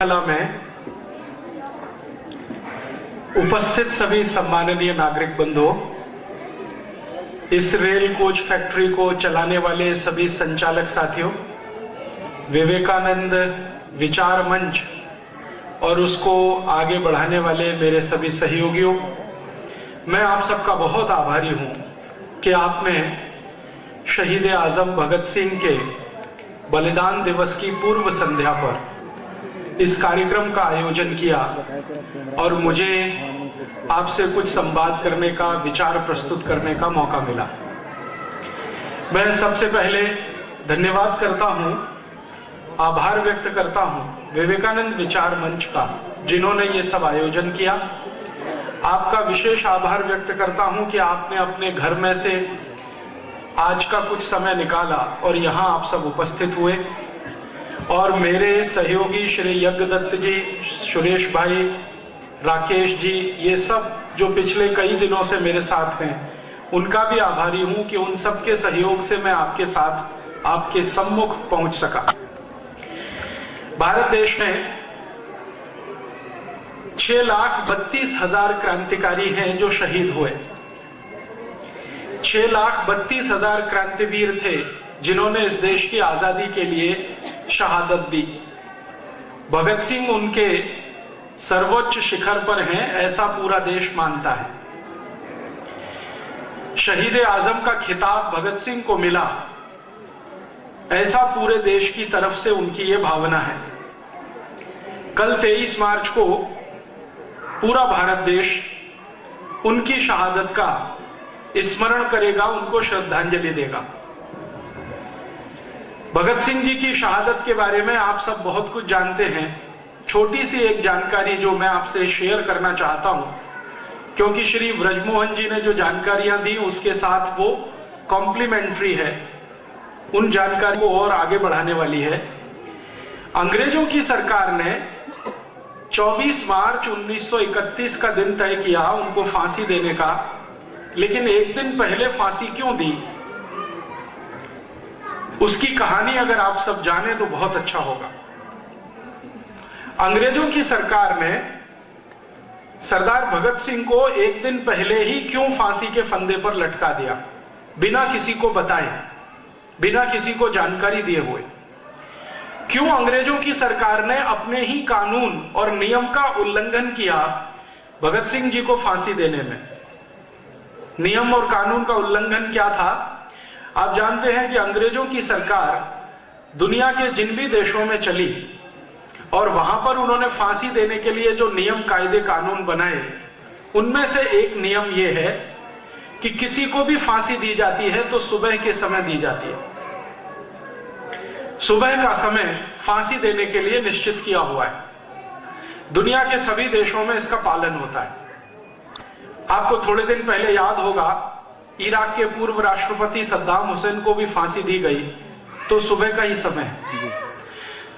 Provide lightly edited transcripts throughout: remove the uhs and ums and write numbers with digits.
में उपस्थित सभी सम्माननीय नागरिक बंधुओं, इस रेल कोच फैक्ट्री को चलाने वाले सभी संचालक साथियों, विवेकानंद विचार मंच और उसको आगे बढ़ाने वाले मेरे सभी सहयोगियों, मैं आप सबका बहुत आभारी हूं कि आपने शहीद आजम भगत सिंह के बलिदान दिवस की पूर्व संध्या पर इस कार्यक्रम का आयोजन किया और मुझे आपसे कुछ संवाद करने का, विचार प्रस्तुत करने का मौका मिला। मैं सबसे पहले धन्यवाद करता हूं, आभार व्यक्त करता हूं विवेकानंद विचार मंच का, जिन्होंने ये सब आयोजन किया। आपका विशेष आभार व्यक्त करता हूं कि आपने अपने घर में से आज का कुछ समय निकाला और यहां आप सब उपस्थित हुए। और मेरे सहयोगी श्री यज्ञदत्त जी, सुरेश भाई, राकेश जी, ये सब जो पिछले कई दिनों से मेरे साथ हैं, उनका भी आभारी हूं कि उन सबके सहयोग से मैं आपके साथ, आपके सम्मुख पहुंच सका। भारत देश में 6,32,000 क्रांतिकारी हैं जो शहीद हुए। 6,32,000 क्रांतिवीर थे जिन्होंने इस देश की आजादी के लिए शहादत दी। भगत सिंह उनके सर्वोच्च शिखर पर हैं, ऐसा पूरा देश मानता है। शहीद आजम का खिताब भगत सिंह को मिला, ऐसा पूरे देश की तरफ से उनकी ये भावना है। कल 23 मार्च को पूरा भारत देश उनकी शहादत का स्मरण करेगा, उनको श्रद्धांजलि देगा। भगत सिंह जी की शहादत के बारे में आप सब बहुत कुछ जानते हैं। छोटी सी एक जानकारी जो मैं आपसे शेयर करना चाहता हूं, क्योंकि श्री ब्रजमोहन जी ने जो जानकारियां दी उसके साथ वो कॉम्प्लीमेंट्री है, उन जानकारी को और आगे बढ़ाने वाली है। अंग्रेजों की सरकार ने 24 मार्च 1931 का दिन तय किया उनको फांसी देने का, लेकिन एक दिन पहले फांसी क्यों दी, उसकी कहानी अगर आप सब जाने तो बहुत अच्छा होगा। अंग्रेजों की सरकार ने सरदार भगत सिंह को एक दिन पहले ही क्यों फांसी के फंदे पर लटका दिया, बिना किसी को बताए, बिना किसी को जानकारी दिए हुए? क्यों अंग्रेजों की सरकार ने अपने ही कानून और नियम का उल्लंघन किया भगत सिंह जी को फांसी देने में? नियम और कानून का उल्लंघन क्या था? आप जानते हैं कि अंग्रेजों की सरकार दुनिया के जिन भी देशों में चली और वहां पर उन्होंने फांसी देने के लिए जो नियम, कायदे, कानून बनाए, उनमें से एक नियम यह है कि किसी को भी फांसी दी जाती है तो सुबह के समय दी जाती है। सुबह का समय फांसी देने के लिए निश्चित किया हुआ है। दुनिया के सभी देशों में इसका पालन होता है। आपको थोड़े दिन पहले याद होगा, इराक के पूर्व राष्ट्रपति सद्दाम हुसैन को भी फांसी दी गई, तो सुबह का ही समय है।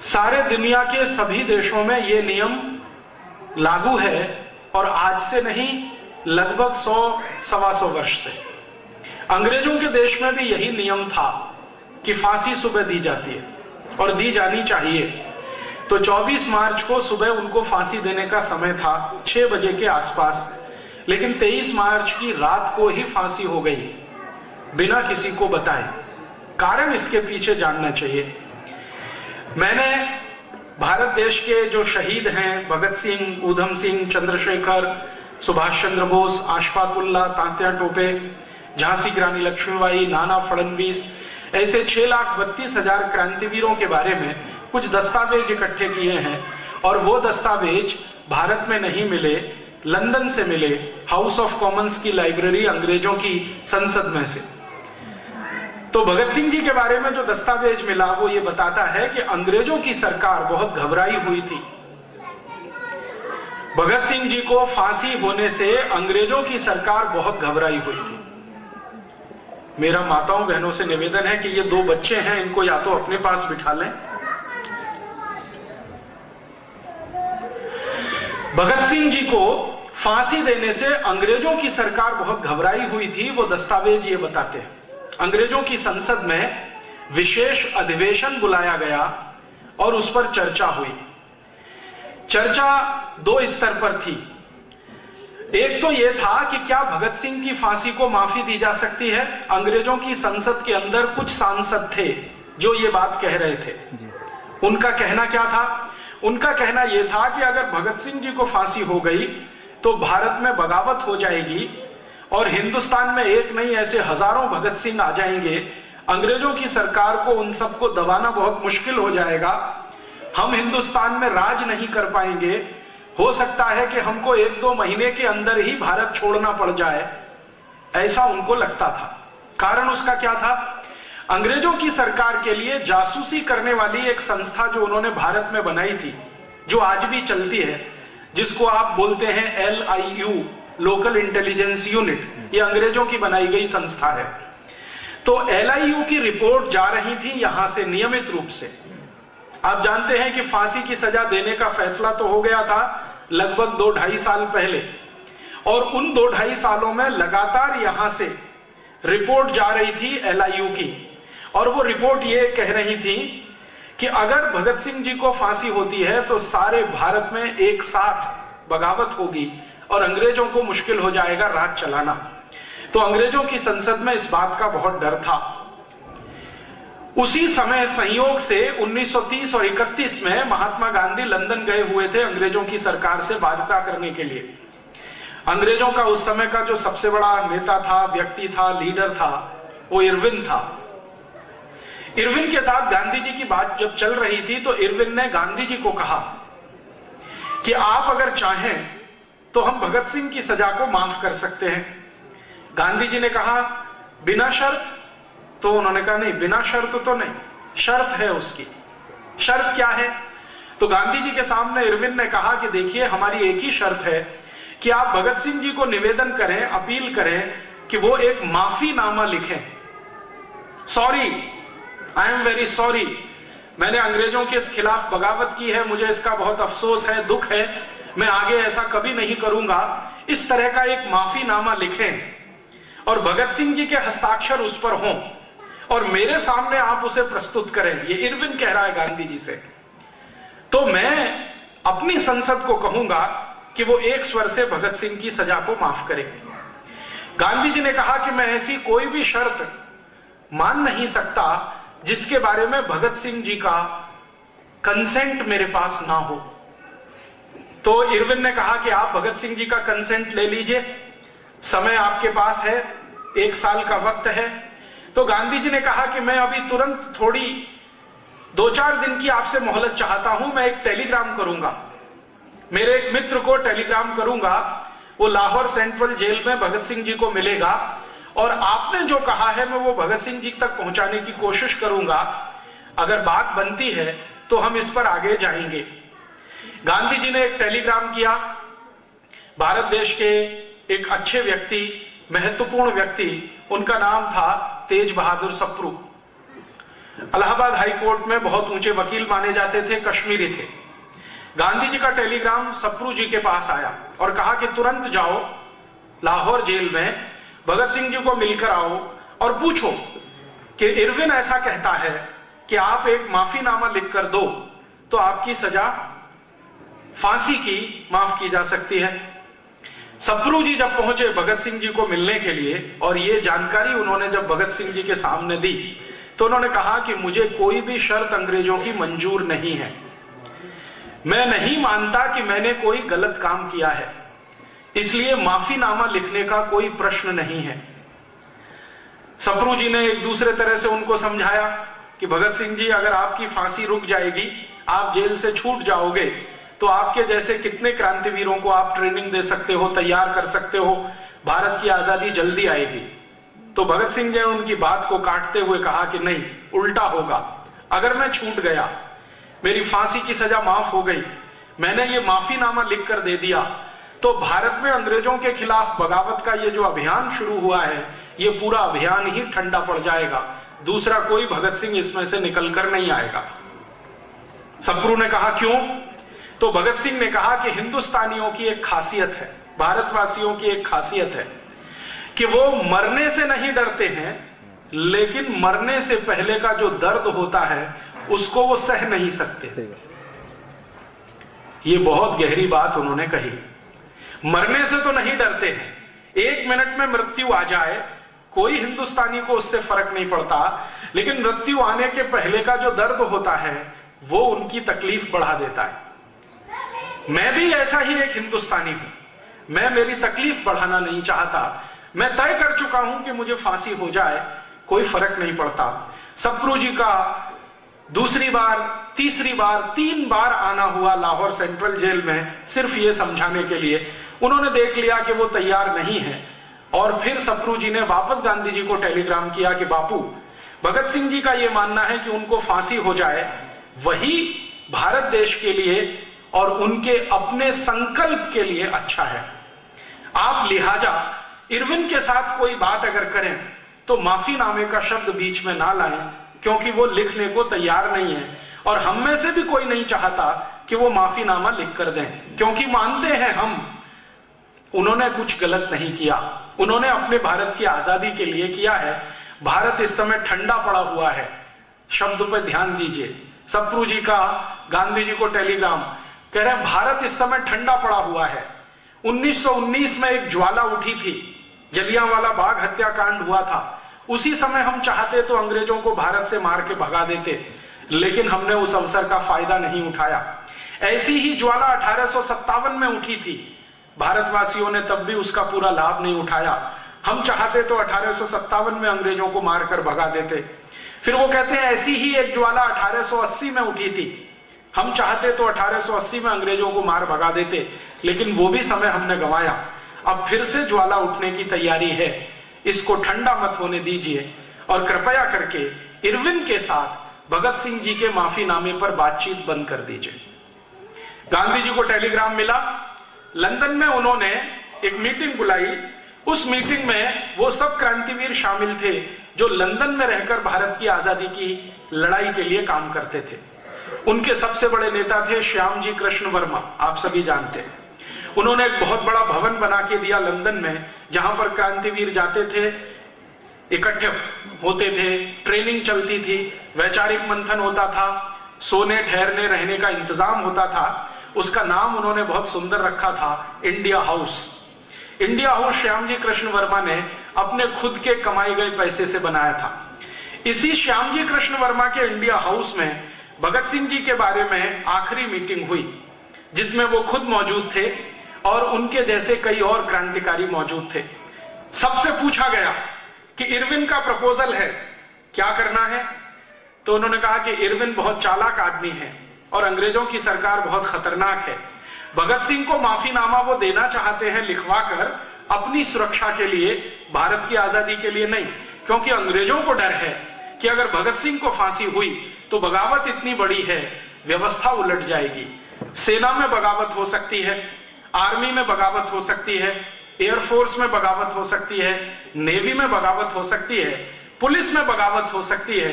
सारे दुनिया के सभी देशों में यह नियम लागू है और आज से नहीं, लगभग 100-125 वर्ष से। अंग्रेजों के देश में भी यही नियम था कि फांसी सुबह दी जाती है और दी जानी चाहिए। तो 24 मार्च को सुबह उनको फांसी देने का समय था, 6 बजे के आसपास, लेकिन 23 मार्च की रात को ही फांसी हो गई, बिना किसी को बताए। कारण इसके पीछे जानना चाहिए। मैंने भारत देश के जो शहीद हैं, भगत सिंह, ऊधम सिंह, चंद्रशेखर, सुभाष चंद्र बोस, अशफाक उल्लाह, तात्या टोपे, झांसी की रानी लक्ष्मीबाई, नाना फडणवीस, ऐसे 6,32,000 क्रांतिवीरों के बारे में कुछ दस्तावेज इकट्ठे किए हैं। और वो दस्तावेज भारत में नहीं मिले, लंदन से मिले, हाउस ऑफ कॉमन्स की लाइब्रेरी, अंग्रेजों की संसद में से। तो भगत सिंह जी के बारे में जो दस्तावेज मिला वो ये बताता है कि अंग्रेजों की सरकार बहुत घबराई हुई थी। भगत सिंह जी को फांसी होने से अंग्रेजों की सरकार बहुत घबराई हुई थी। मेरा माताओं बहनों से निवेदन है कि ये 2 बच्चे हैं, इनको या तो अपने पास बिठा लें। भगत सिंह जी को फांसी देने से अंग्रेजों की सरकार बहुत घबराई हुई थी, वो दस्तावेज ये बताते हैं। अंग्रेजों की संसद में विशेष अधिवेशन बुलाया गया और उस पर चर्चा हुई। चर्चा दो स्तर पर थी। एक तो यह था कि क्या भगत सिंह की फांसी को माफी दी जा सकती है। अंग्रेजों की संसद के अंदर कुछ सांसद थे जो ये बात कह रहे थे। उनका कहना क्या था? उनका कहना यह था कि अगर भगत सिंह जी को फांसी हो गई तो भारत में बगावत हो जाएगी और हिंदुस्तान में एक नहीं ऐसे हजारों भगत सिंह आ जाएंगे। अंग्रेजों की सरकार को उन सबको दबाना बहुत मुश्किल हो जाएगा। हम हिंदुस्तान में राज नहीं कर पाएंगे। हो सकता है कि हमको 1-2 महीने के अंदर ही भारत छोड़ना पड़ जाए, ऐसा उनको लगता था। कारण उसका क्या था? अंग्रेजों की सरकार के लिए जासूसी करने वाली एक संस्था जो उन्होंने भारत में बनाई थी, जो आज भी चलती है, जिसको आप बोलते हैं LIU, लोकल इंटेलिजेंस यूनिट, ये अंग्रेजों की बनाई गई संस्था है। तो LIU की रिपोर्ट जा रही थी यहां से नियमित रूप से। आप जानते हैं कि फांसी की सजा देने का फैसला तो हो गया था लगभग 2-2.5 साल पहले, और उन 2-2.5 सालों में लगातार यहां से रिपोर्ट जा रही थी LIU की, और वो रिपोर्ट ये कह रही थी कि अगर भगत सिंह जी को फांसी होती है तो सारे भारत में एक साथ बगावत होगी और अंग्रेजों को मुश्किल हो जाएगा राज चलाना। तो अंग्रेजों की संसद में इस बात का बहुत डर था। उसी समय संयोग से 1930 और 31 में महात्मा गांधी लंदन गए हुए थे अंग्रेजों की सरकार से वार्ता करने के लिए। अंग्रेजों का उस समय का जो सबसे बड़ा नेता था, व्यक्ति था, लीडर था, वो इरविन था। इरविन के साथ गांधी जी की बात जब चल रही थी तो इरविन ने गांधी जी को कहा कि आप अगर चाहें तो हम भगत सिंह की सजा को माफ कर सकते हैं। गांधी जी ने कहा बिना शर्त? तो उन्होंने कहा नहीं, बिना शर्त तो नहीं, शर्त है उसकी। शर्त क्या है? तो गांधी जी के सामने इरविन ने कहा कि देखिए, हमारी एक ही शर्त है कि आप भगत सिंह जी को निवेदन करें, अपील करें कि वो एक माफीनामा लिखें। Sorry, I am very sorry, मैंने अंग्रेजों के खिलाफ बगावत की है, मुझे इसका बहुत अफसोस है, दुख है, मैं आगे ऐसा कभी नहीं करूंगा। इस तरह का एक माफीनामा लिखें और भगत सिंह जी के हस्ताक्षर उस पर हों और मेरे सामने आप उसे प्रस्तुत करें। ये इरविन कह रहा है गांधी जी से। तो मैं अपनी संसद को कहूंगा कि वो एक स्वर से भगत सिंह की सजा को माफ करें। गांधी जी ने कहा कि मैं ऐसी कोई भी शर्त मान नहीं सकता जिसके बारे में भगत सिंह जी का कंसेंट मेरे पास ना हो। तो इरविन ने कहा कि आप भगत सिंह जी का कंसेंट ले लीजिए, समय आपके पास है, 1 साल का वक्त है। तो गांधी जी ने कहा कि मैं अभी तुरंत थोड़ी 2-4 दिन की आपसे मोहलत चाहता हूं, मैं एक टेलीग्राम करूंगा, मेरे एक मित्र को टेलीग्राम करूंगा, वो लाहौर सेंट्रल जेल में भगत सिंह जी को मिलेगा और आपने जो कहा है मैं वो भगत सिंह जी तक पहुंचाने की कोशिश करूंगा। अगर बात बनती है तो हम इस पर आगे जाएंगे। गांधी जी ने एक टेलीग्राम किया। भारत देश के एक अच्छे व्यक्ति, महत्वपूर्ण व्यक्ति, उनका नाम था तेज बहादुर सप्रू। इलाहाबाद हाई कोर्ट में बहुत ऊंचे वकील माने जाते थे, कश्मीरी थे। गांधी जी का टेलीग्राम सप्रू जी के पास आया और कहा कि तुरंत जाओ लाहौर जेल में, भगत सिंह जी को मिलकर आओ और पूछो कि इरविन ऐसा कहता है कि आप एक माफीनामा लिखकर दो तो आपकी सजा फांसी की माफ की जा सकती है। सप्रू जी जब पहुंचे भगत सिंह जी को मिलने के लिए और ये जानकारी उन्होंने जब भगत सिंह जी के सामने दी तो उन्होंने कहा कि मुझे कोई भी शर्त अंग्रेजों की मंजूर नहीं है, मैं नहीं मानता कि मैंने कोई गलत काम किया है, इसलिए माफीनामा लिखने का कोई प्रश्न नहीं है। सप्रू जी ने एक दूसरे तरह से उनको समझाया कि भगत सिंह जी, अगर आपकी फांसी रुक जाएगी, आप जेल से छूट जाओगे, तो आपके जैसे कितने क्रांतिवीरों को आप ट्रेनिंग दे सकते हो, तैयार कर सकते हो, भारत की आजादी जल्दी आएगी। तो भगत सिंह जी ने उनकी बात को काटते हुए कहा कि नहीं, उल्टा होगा। अगर मैं छूट गया, मेरी फांसी की सजा माफ हो गई, मैंने ये माफीनामा लिखकर दे दिया, तो भारत में अंग्रेजों के खिलाफ बगावत का ये जो अभियान शुरू हुआ है, ये पूरा अभियान ही ठंडा पड़ जाएगा, दूसरा कोई भगत सिंह इसमें से निकलकर नहीं आएगा। सप्रू ने कहा क्यों? तो भगत सिंह ने कहा कि हिंदुस्तानियों की एक खासियत है, भारतवासियों की एक खासियत है कि वो मरने से नहीं डरते हैं, लेकिन मरने से पहले का जो दर्द होता है उसको वो सह नहीं सकते। ये बहुत गहरी बात उन्होंने कही। मरने से तो नहीं डरते हैं, 1 मिनट में मृत्यु आ जाए कोई हिंदुस्तानी को उससे फर्क नहीं पड़ता, लेकिन मृत्यु आने के पहले का जो दर्द होता है वो उनकी तकलीफ बढ़ा देता है। मैं भी ऐसा ही एक हिंदुस्तानी हूं, मैं मेरी तकलीफ बढ़ाना नहीं चाहता। मैं तय कर चुका हूं कि मुझे फांसी हो जाए, कोई फर्क नहीं पड़ता। सप्रू जी का दूसरी बार, तीसरी बार, 3 बार आना हुआ लाहौर सेंट्रल जेल में सिर्फ ये समझाने के लिए। उन्होंने देख लिया कि वो तैयार नहीं है और फिर सप्रू जी ने वापस गांधी जी को टेलीग्राम किया कि बापू, भगत सिंह जी का ये मानना है कि उनको फांसी हो जाए, वही भारत देश के लिए और उनके अपने संकल्प के लिए अच्छा है। आप लिहाजा इरविन के साथ कोई बात अगर करें तो माफीनामे का शब्द बीच में ना लाएं, क्योंकि वो लिखने को तैयार नहीं है और हम में से भी कोई नहीं चाहता कि वो माफीनामा लिख कर दें, क्योंकि मानते हैं हम उन्होंने कुछ गलत नहीं किया। उन्होंने अपने भारत की आजादी के लिए किया है। भारत इस समय ठंडा पड़ा हुआ है, शब्द पर ध्यान दीजिए। सप्रू जी का गांधी जी को टेलीग्राम कह रहे हैं भारत इस समय ठंडा पड़ा हुआ है। 1919 में एक ज्वाला उठी थी, जलियांवाला बाग हत्याकांड हुआ था। उसी समय हम चाहते तो अंग्रेजों को भारत से मार के भगा देते, लेकिन हमने उस अवसर का फायदा नहीं उठाया। ऐसी ही ज्वाला 1857 में उठी थी, भारतवासियों ने तब भी उसका पूरा लाभ नहीं उठाया। हम चाहते तो 1857 में अंग्रेजों को मारकर भगा देते। फिर वो कहते हैं ऐसी ही एक ज्वाला 1880 में उठी थी, हम चाहते तो 1880 में अंग्रेजों को मार भगा देते, लेकिन वो भी समय हमने गंवाया। अब फिर से ज्वाला उठने की तैयारी है, इसको ठंडा मत होने दीजिए और कृपया करके इरविन के साथ भगत सिंह जी के माफीनामे पर बातचीत बंद कर दीजिए। गांधी जी को टेलीग्राम मिला, लंदन में उन्होंने एक मीटिंग बुलाई। उस मीटिंग में वो सब क्रांतिवीर शामिल थे जो लंदन में रहकर भारत की आजादी की लड़ाई के लिए काम करते थे। उनके सबसे बड़े नेता थे श्यामजी कृष्ण वर्मा, आप सभी जानते हैं। उन्होंने एक बहुत बड़ा भवन बना के दिया लंदन में, जहां पर क्रांतिवीर जाते थे, इकट्ठे होते थे, ट्रेनिंग चलती थी, वैचारिक मंथन होता था, सोने ठहरने रहने का इंतजाम होता था। उसका नाम उन्होंने बहुत सुंदर रखा था, India house. India house Shyamji Krishna Verma ने अपने खुद के कमाए गए पैसे से बनाया था। इसी श्यामजी कृष्ण वर्मा के इंडिया हाउस में भगत सिंह जी के बारे में आखिरी मीटिंग हुई, जिसमें वो खुद मौजूद थे और उनके जैसे कई और क्रांतिकारी मौजूद थे। सबसे पूछा गया कि इरविन का प्रपोजल है, क्या करना है? तो उन्होंने कहा कि इरविन बहुत चालाक आदमी है और अंग्रेजों की सरकार बहुत खतरनाक है। भगत सिंह को माफीनामा वो देना चाहते हैं लिखवाकर, अपनी सुरक्षा के लिए, भारत की आजादी के लिए नहीं, क्योंकि अंग्रेजों को डर है कि अगर भगत सिंह को फांसी हुई तो बगावत इतनी बड़ी है, व्यवस्था उलट जाएगी। सेना में बगावत हो सकती है, आर्मी में बगावत हो सकती है, एयरफोर्स में बगावत हो सकती है, नेवी में बगावत हो सकती है, पुलिस में बगावत हो सकती है,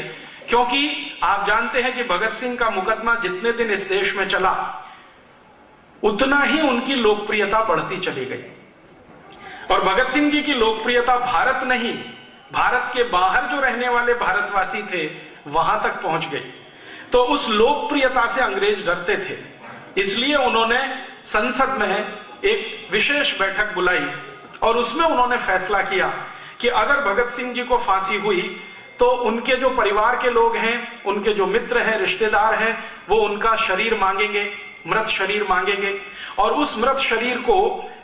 क्योंकि आप जानते हैं कि भगत सिंह का मुकदमा जितने दिन इस देश में चला उतना ही उनकी लोकप्रियता बढ़ती चली गई। और भगत सिंह जी की लोकप्रियता भारत नहीं, भारत के बाहर जो रहने वाले भारतवासी थे वहां तक पहुंच गई। तो उस लोकप्रियता से अंग्रेज डरते थे, इसलिए उन्होंने संसद में एक विशेष बैठक बुलाई और उसमें उन्होंने फैसला किया कि अगर भगत सिंह जी को फांसी हुई तो उनके जो परिवार के लोग हैं, उनके जो मित्र हैं, रिश्तेदार हैं, वो उनका शरीर मांगेंगे, मृत शरीर मांगेंगे और उस मृत शरीर को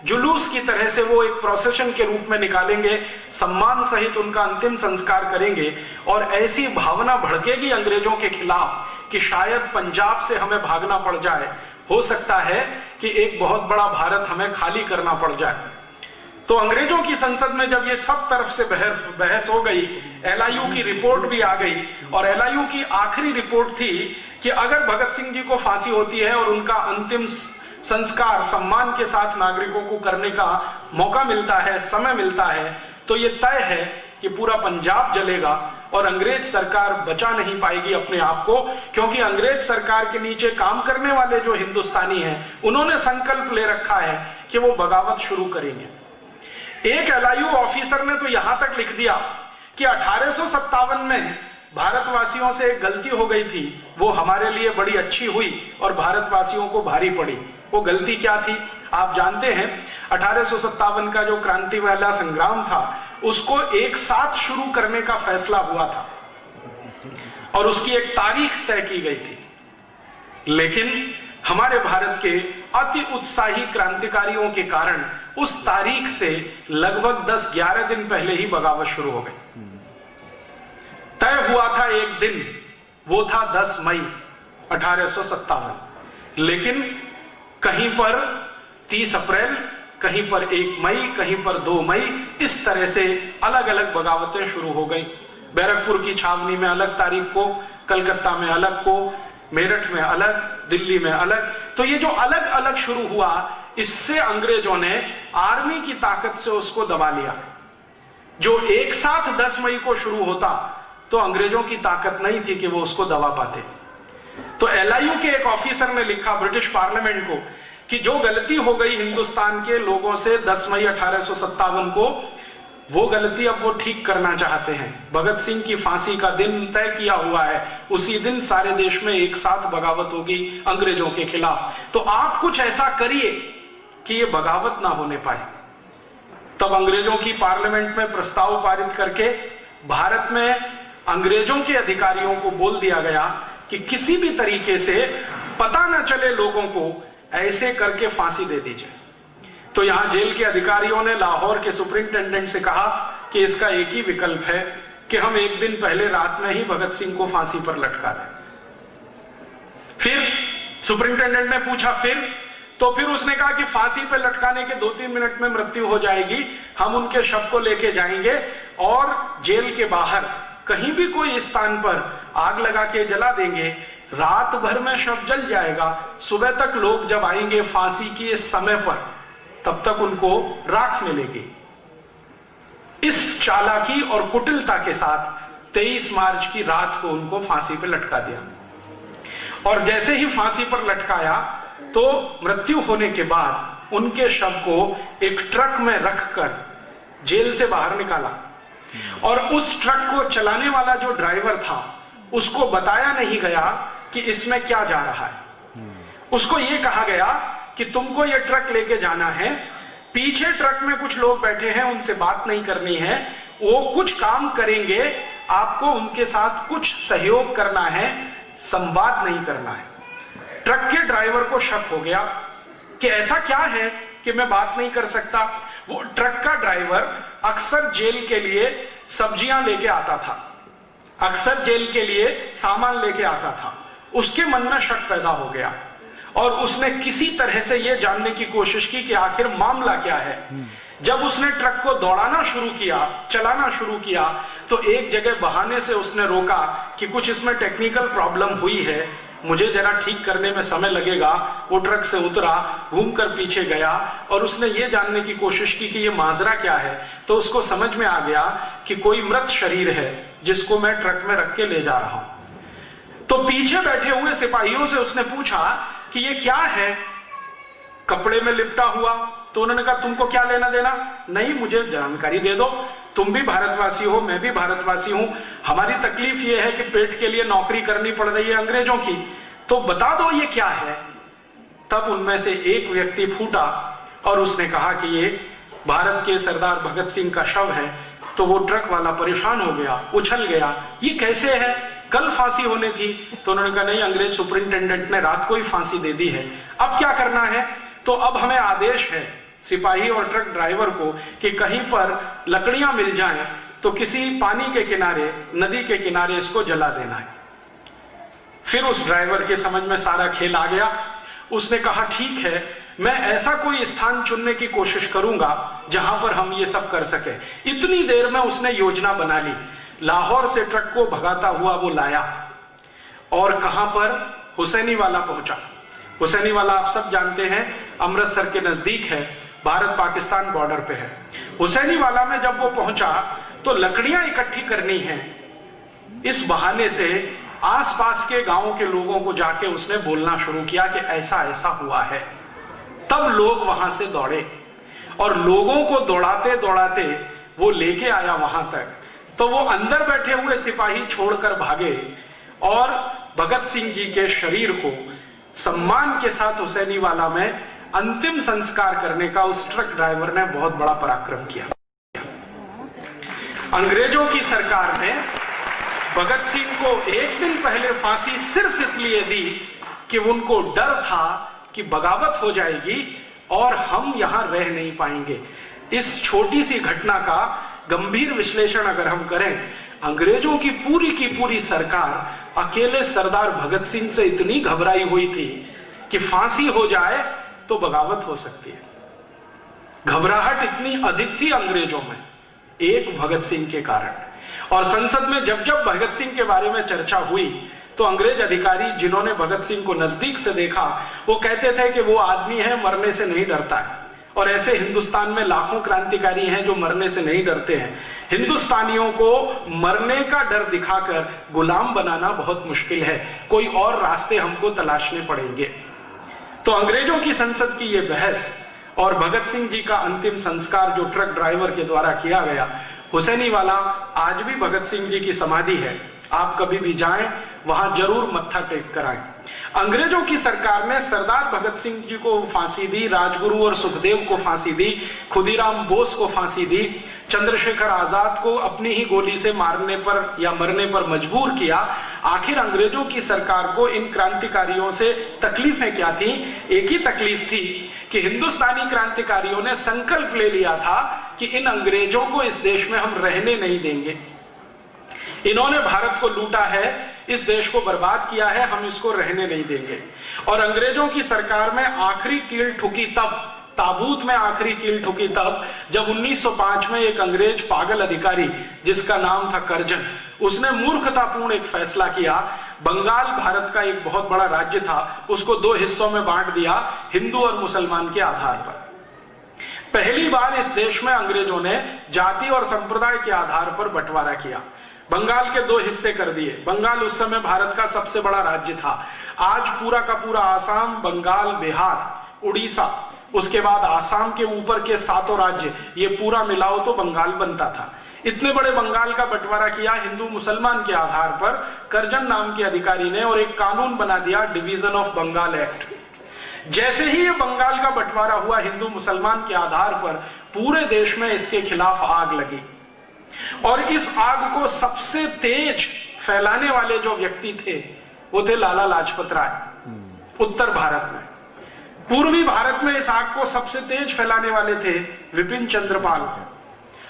जुलूस की तरह से वो एक प्रोसेशन के रूप में निकालेंगे, सम्मान सहित उनका अंतिम संस्कार करेंगे। और ऐसी भावना भड़केगी अंग्रेजों के खिलाफ कि शायद पंजाब से हमें भागना पड़ जाए, हो सकता है कि एक बहुत बड़ा भारत हमें खाली करना पड़ जाए। तो अंग्रेजों की संसद में जब ये सब तरफ से बहस हो गई, एलआईयू की रिपोर्ट भी आ गई और एलआईयू की आखिरी रिपोर्ट थी कि अगर भगत सिंह जी को फांसी होती है और उनका अंतिम संस्कार सम्मान के साथ नागरिकों को करने का मौका मिलता है, समय मिलता है, तो ये तय है कि पूरा पंजाब जलेगा और अंग्रेज सरकार बचा नहीं पाएगी अपने आप को, क्योंकि अंग्रेज सरकार के नीचे काम करने वाले जो हिंदुस्तानी हैं उन्होंने संकल्प ले रखा है कि वो बगावत शुरू करेंगे। एक एलआईयू ऑफिसर ने तो यहां तक लिख दिया कि 1857 में भारतवासियों से एक गलती हो गई थी, वो हमारे लिए बड़ी अच्छी हुई और भारतवासियों को भारी पड़ी। वो गलती क्या थी? आप जानते हैं 1857 का जो क्रांति वाला संग्राम था उसको एक साथ शुरू करने का फैसला हुआ था और उसकी एक तारीख तय की गई थी, लेकिन हमारे भारत के अति उत्साही क्रांतिकारियों के कारण उस तारीख से लगभग 10-11 दिन पहले ही बगावत शुरू हो गई। तय हुआ था एक दिन, वो था 10 मई 1857, लेकिन कहीं पर 30 अप्रैल, कहीं पर 1 मई, कहीं पर 2 मई, इस तरह से अलग अलग बगावतें शुरू हो गई। बैरकपुर की छावनी में अलग तारीख को, कलकत्ता में अलग को, मेरठ में अलग, दिल्ली में अलग। तो ये जो अलग अलग शुरू हुआ, इससे अंग्रेजों ने आर्मी की ताकत से उसको दबा लिया। जो एक साथ 10 मई को शुरू होता तो अंग्रेजों की ताकत नहीं थी कि वो उसको दबा पाते। तो LIU के एक ऑफिसर ने लिखा ब्रिटिश पार्लियामेंट को कि जो गलती हो गई हिंदुस्तान के लोगों से 10 मई 1857 को, वो गलती अब वो ठीक करना चाहते हैं। भगत सिंह की फांसी का दिन तय किया हुआ है, उसी दिन सारे देश में एक साथ बगावत होगी अंग्रेजों के खिलाफ। तो आप कुछ ऐसा करिए कि ये बगावत ना होने पाए। तब अंग्रेजों की पार्लियामेंट में प्रस्ताव पारित करके भारत में अंग्रेजों के अधिकारियों को बोल दिया गया कि किसी भी तरीके से पता न चले लोगों को, ऐसे करके फांसी दे दीजिए। तो यहां जेल के अधिकारियों ने लाहौर के सुपरिंटेंडेंट से कहा कि इसका एक ही विकल्प है कि हम एक दिन पहले रात में ही भगत सिंह को फांसी पर लटका दें। फिर सुपरिंटेंडेंट ने पूछा फिर उसने कहा कि फांसी पर लटकाने के 2-3 मिनट में मृत्यु हो जाएगी, हम उनके शव को लेके जाएंगे और जेल के बाहर कहीं भी कोई स्थान पर आग लगा के जला देंगे, रात भर में शव जल जाएगा, सुबह तक लोग जब आएंगे फांसी के समय पर तब तक उनको राख मिलेगी। इस चालाकी और कुटिलता के साथ 23 मार्च की रात को उनको फांसी पर लटका दिया। और जैसे ही फांसी पर लटकाया तो मृत्यु होने के बाद उनके शव को एक ट्रक में रखकर जेल से बाहर निकाला और उस ट्रक को चलाने वाला जो ड्राइवर था उसको बताया नहीं गया कि इसमें क्या जा रहा है। उसको यह कहा गया कि तुमको ये ट्रक लेके जाना है, पीछे ट्रक में कुछ लोग बैठे हैं, उनसे बात नहीं करनी है, वो कुछ काम करेंगे, आपको उनके साथ कुछ सहयोग करना है, संवाद नहीं करना है। ट्रक के ड्राइवर को शक हो गया कि ऐसा क्या है कि मैं बात नहीं कर सकता। वो ट्रक का ड्राइवर अक्सर जेल के लिए सब्जियां लेके आता था, अक्सर जेल के लिए सामान लेके आता था। उसके मन में शक पैदा हो गया और उसने किसी तरह से यह जानने की कोशिश की कि आखिर मामला क्या है। जब उसने ट्रक को दौड़ाना शुरू किया, चलाना शुरू किया, तो एक जगह बहाने से उसने रोका कि कुछ इसमें टेक्निकल प्रॉब्लम हुई है, मुझे जरा ठीक करने में समय लगेगा। वो ट्रक से उतरा, घूमकर पीछे गया और उसने ये जानने की कोशिश की कि ये माजरा क्या है। तो उसको समझ में आ गया कि कोई मृत शरीर है जिसको मैं ट्रक में रख के ले जा रहा हूं। तो पीछे बैठे हुए सिपाहियों से उसने पूछा कि ये क्या है, कपड़े में लिपटा हुआ। तो उन्होंने कहा तुमको क्या लेना देना, नहीं मुझे जानकारी दे दो, तुम भी भारतवासी हो, मैं भी भारतवासी हूं, हमारी तकलीफ ये है कि पेट के लिए नौकरी करनी पड़ रही है अंग्रेजों की, तो बता दो ये क्या है। तब उनमें से एक व्यक्ति फूटा और उसने कहा कि ये भारत के सरदार भगत सिंह का शव है। तो वो ट्रक वाला परेशान हो गया, उछल गया, ये कैसे है, कल फांसी होने थी। तो उन्होंने कहा नहीं, अंग्रेज सुपरिंटेंडेंट ने रात को ही फांसी दे दी है, अब क्या करना है। तो अब हमें आदेश है सिपाही और ट्रक ड्राइवर को कि कहीं पर लकड़ियां मिल जाएं तो किसी पानी के किनारे, नदी के किनारे इसको जला देना है। फिर उस ड्राइवर के समझ में सारा खेल आ गया। उसने कहा ठीक है, मैं ऐसा कोई स्थान चुनने की कोशिश करूंगा जहां पर हम ये सब कर सके। इतनी देर में उसने योजना बना ली, लाहौर से ट्रक को भगाता हुआ वो लाया और कहां पर, हुसैनी वाला पहुंचा। हुसैनी वाला आप सब जानते हैं, अमृतसर के नजदीक है, भारत पाकिस्तान बॉर्डर पे है। हुसैनी वाला में जब वो पहुंचा तो लकड़ियां इकट्ठी करनी है, इस बहाने से आसपास के गांवों के लोगों को जाके उसने बोलना शुरू किया कि ऐसा ऐसा हुआ है। तब लोग वहां से दौड़े और लोगों को दौड़ाते दौड़ाते वो लेके आया वहां तक। तो वो अंदर बैठे हुए सिपाही छोड़कर भागे और भगत सिंह जी के शरीर को सम्मान के साथ हुसैनीवाला में अंतिम संस्कार करने का उस ट्रक ड्राइवर ने बहुत बड़ा पराक्रम किया। अंग्रेजों की सरकार ने भगत सिंह को एक दिन पहले फांसी सिर्फ इसलिए दी कि उनको डर था कि बगावत हो जाएगी और हम यहां रह नहीं पाएंगे। इस छोटी सी घटना का गंभीर विश्लेषण अगर हम करें, अंग्रेजों की पूरी सरकार अकेले सरदार भगत सिंह से इतनी घबराई हुई थी कि फांसी हो जाए तो बगावत हो सकती है। घबराहट इतनी अधिक थी अंग्रेजों में एक भगत सिंह के कारण। और संसद में जब जब भगत सिंह के बारे में चर्चा हुई तो अंग्रेज अधिकारी जिन्होंने भगत सिंह को नजदीक से देखा वो कहते थे कि वो आदमी है, मरने से नहीं डरता है। और ऐसे हिंदुस्तान में लाखों क्रांतिकारी हैं जो मरने से नहीं डरते हैं। हिंदुस्तानियों को मरने का डर दिखाकर गुलाम बनाना बहुत मुश्किल है, कोई और रास्ते हमको तलाशने पड़ेंगे। तो अंग्रेजों की संसद की ये बहस और भगत सिंह जी का अंतिम संस्कार जो ट्रक ड्राइवर के द्वारा किया गया, हुसैनीवाला आज भी भगत सिंह जी की समाधि है, आप कभी भी जाएं वहां जरूर मत्था टेक कर आएं। अंग्रेजों की सरकार ने सरदार भगत सिंह जी को फांसी दी, राजगुरु और सुखदेव को फांसी दी, खुदीराम बोस को फांसी दी, चंद्रशेखर आजाद को अपनी ही गोली से मारने पर या मरने पर मजबूर किया। आखिर अंग्रेजों की सरकार को इन क्रांतिकारियों से तकलीफें क्या थी? एक ही तकलीफ थी कि हिंदुस्तानी क्रांतिकारियों ने संकल्प ले लिया था कि इन अंग्रेजों को इस देश में हम रहने नहीं देंगे। इन्होंने भारत को लूटा है, इस देश को बर्बाद किया है, हम इसको रहने नहीं देंगे। और अंग्रेजों की सरकार में आखिरी कील ठुकी तब, ताबूत में आखिरी कील ठुकी तब जब 1905 में एक अंग्रेज पागल अधिकारी जिसका नाम था कर्जन, उसने मूर्खतापूर्ण एक फैसला किया। बंगाल भारत का एक बहुत बड़ा राज्य था, उसको दो हिस्सों में बांट दिया हिंदू और मुसलमान के आधार पर। पहली बार इस देश में अंग्रेजों ने जाति और संप्रदाय के आधार पर बंटवारा किया। बंगाल के दो हिस्से कर दिए। बंगाल उस समय भारत का सबसे बड़ा राज्य था। आज पूरा का पूरा आसाम, बंगाल, बिहार, उड़ीसा, उसके बाद आसाम के ऊपर के सातों राज्य, ये पूरा मिलाओ तो बंगाल बनता था। इतने बड़े बंगाल का बंटवारा किया हिंदू मुसलमान के आधार पर कर्जन नाम के अधिकारी ने, और एक कानून बना दिया, डिवीजन ऑफ बंगाल एक्ट। जैसे ही ये बंगाल का बंटवारा हुआ हिंदू मुसलमान के आधार पर, पूरे देश में इसके खिलाफ आग लगी। और इस आग को सबसे तेज फैलाने वाले जो व्यक्ति थे वो थे लाला लाजपत राय। उत्तर भारत में, पूर्वी भारत में इस आग को सबसे तेज फैलाने वाले थे विपिन चंद्र पाल,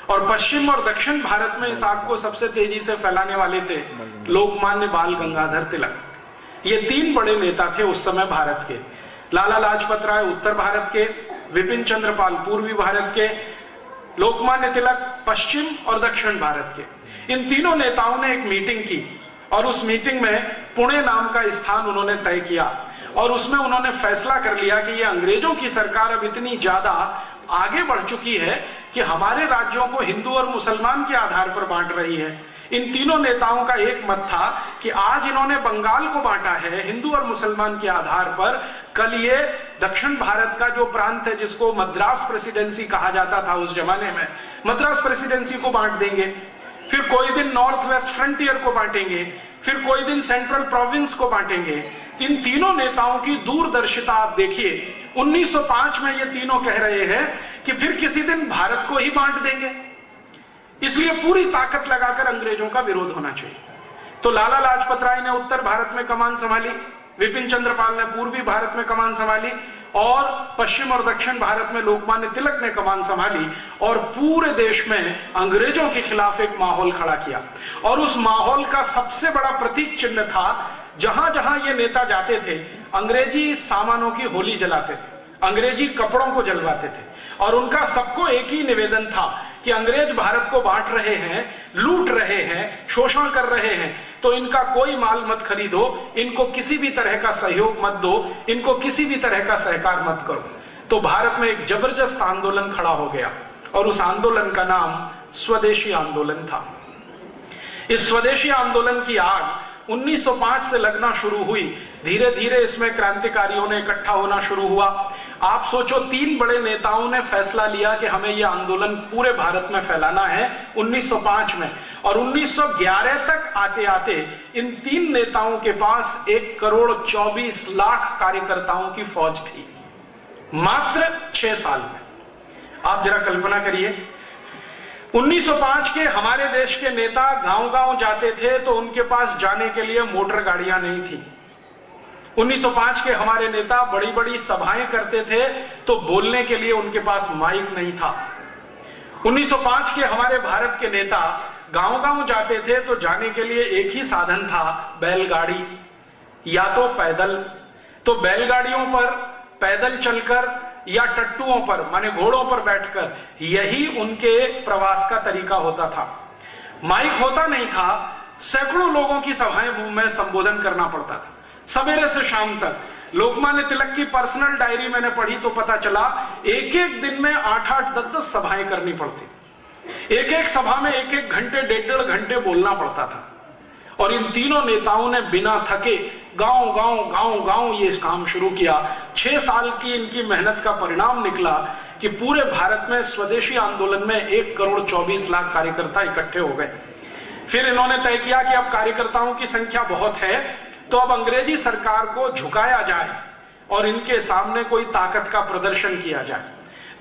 और पश्चिम और दक्षिण भारत में इस आग को सबसे तेजी से फैलाने वाले थे लोकमान्य बाल गंगाधर तिलक। ये तीन बड़े नेता थे उस समय भारत के। लाला लाजपत राय उत्तर भारत के, विपिन चंद्र पाल पूर्वी भारत के, लोकमान्य तिलक पश्चिम और दक्षिण भारत के। इन तीनों नेताओं ने एक मीटिंग की और उस मीटिंग में पुणे नाम का स्थान उन्होंने तय किया और उसमें उन्होंने फैसला कर लिया कि ये अंग्रेजों की सरकार अब इतनी ज्यादा आगे बढ़ चुकी है कि हमारे राज्यों को हिंदू और मुसलमान के आधार पर बांट रही है। इन तीनों नेताओं का एक मत था कि आज इन्होंने बंगाल को बांटा है हिंदू और मुसलमान के आधार पर, कल ये दक्षिण भारत का जो प्रांत है जिसको मद्रास प्रेसिडेंसी कहा जाता था उस जमाने में, मद्रास प्रेसिडेंसी को बांट देंगे। फिर कोई दिन नॉर्थ वेस्ट फ्रंटियर को बांटेंगे, फिर कोई दिन सेंट्रल प्रोविंस को बांटेंगे। इन तीनों नेताओं की दूरदर्शिता आप देखिए। 1905 में ये तीनों कह रहे हैं कि फिर किसी दिन भारत को ही बांट देंगे, इसलिए पूरी ताकत लगाकर अंग्रेजों का विरोध होना चाहिए। तो लाला लाजपत राय ने उत्तर भारत में कमान संभाली, विपिन चंद्र पाल ने पूर्वी भारत में कमान संभाली, और पश्चिम और दक्षिण भारत में लोकमान्य तिलक ने कमान संभाली, और पूरे देश में अंग्रेजों के खिलाफ एक माहौल खड़ा किया। और उस माहौल का सबसे बड़ा प्रतीक चिन्ह था, जहां जहां ये नेता जाते थे अंग्रेजी सामानों की होली जलाते थे, अंग्रेजी कपड़ों को जलवाते थे, और उनका सबको एक ही निवेदन था कि अंग्रेज भारत को बांट रहे हैं, लूट रहे हैं, शोषण कर रहे हैं, तो इनका कोई माल मत खरीदो, इनको किसी भी तरह का सहयोग मत दो, इनको किसी भी तरह का सहकार मत करो। तो भारत में एक जबरदस्त आंदोलन खड़ा हो गया और उस आंदोलन का नाम स्वदेशी आंदोलन था। इस स्वदेशी आंदोलन की आग 1905 से लगना शुरू हुई। धीरे धीरे इसमें क्रांतिकारियों ने इकट्ठा होना शुरू हुआ। आप सोचो, 3 बड़े नेताओं ने फैसला लिया कि हमें यह आंदोलन पूरे भारत में फैलाना है 1905 में, और 1911 तक आते आते इन 3 नेताओं के पास 1,24,00,000 कार्यकर्ताओं की फौज थी, मात्र 6 साल में। आप जरा कल्पना करिए, 1905 के हमारे देश के नेता गांव-गांव जाते थे तो उनके पास जाने के लिए मोटर गाड़ियां नहीं थी। 1905 के हमारे नेता बड़ी बड़ी सभाएं करते थे तो बोलने के लिए उनके पास माइक नहीं था। 1905 के हमारे भारत के नेता गांव-गांव जाते थे तो जाने के लिए एक ही साधन था, बैलगाड़ी या तो पैदल। तो बैलगाड़ियों पर पैदल चलकर या टट्टुओं पर माने घोड़ों पर बैठकर, यही उनके प्रवास का तरीका होता था। माइक होता नहीं था, सैकड़ों लोगों की सभाएं में संबोधन करना पड़ता था, सवेरे से शाम तक। लोकमान्य तिलक की पर्सनल डायरी मैंने पढ़ी तो पता चला एक एक दिन में 8-8, 10-10 सभाएं करनी पड़ती। एक एक सभा में 1-1 घंटे, 1.5 घंटे बोलना पड़ता था। और इन तीनों नेताओं ने बिना थके गांव-गांव ये काम शुरू किया। 6 साल की इनकी मेहनत का परिणाम निकला कि पूरे भारत में स्वदेशी आंदोलन में 1,24,00,000 कार्यकर्ता इकट्ठे हो गए। फिर इन्होंने तय किया कि अब कार्यकर्ताओं की संख्या बहुत है तो अब अंग्रेजी सरकार को झुकाया जाए और इनके सामने कोई ताकत का प्रदर्शन किया जाए।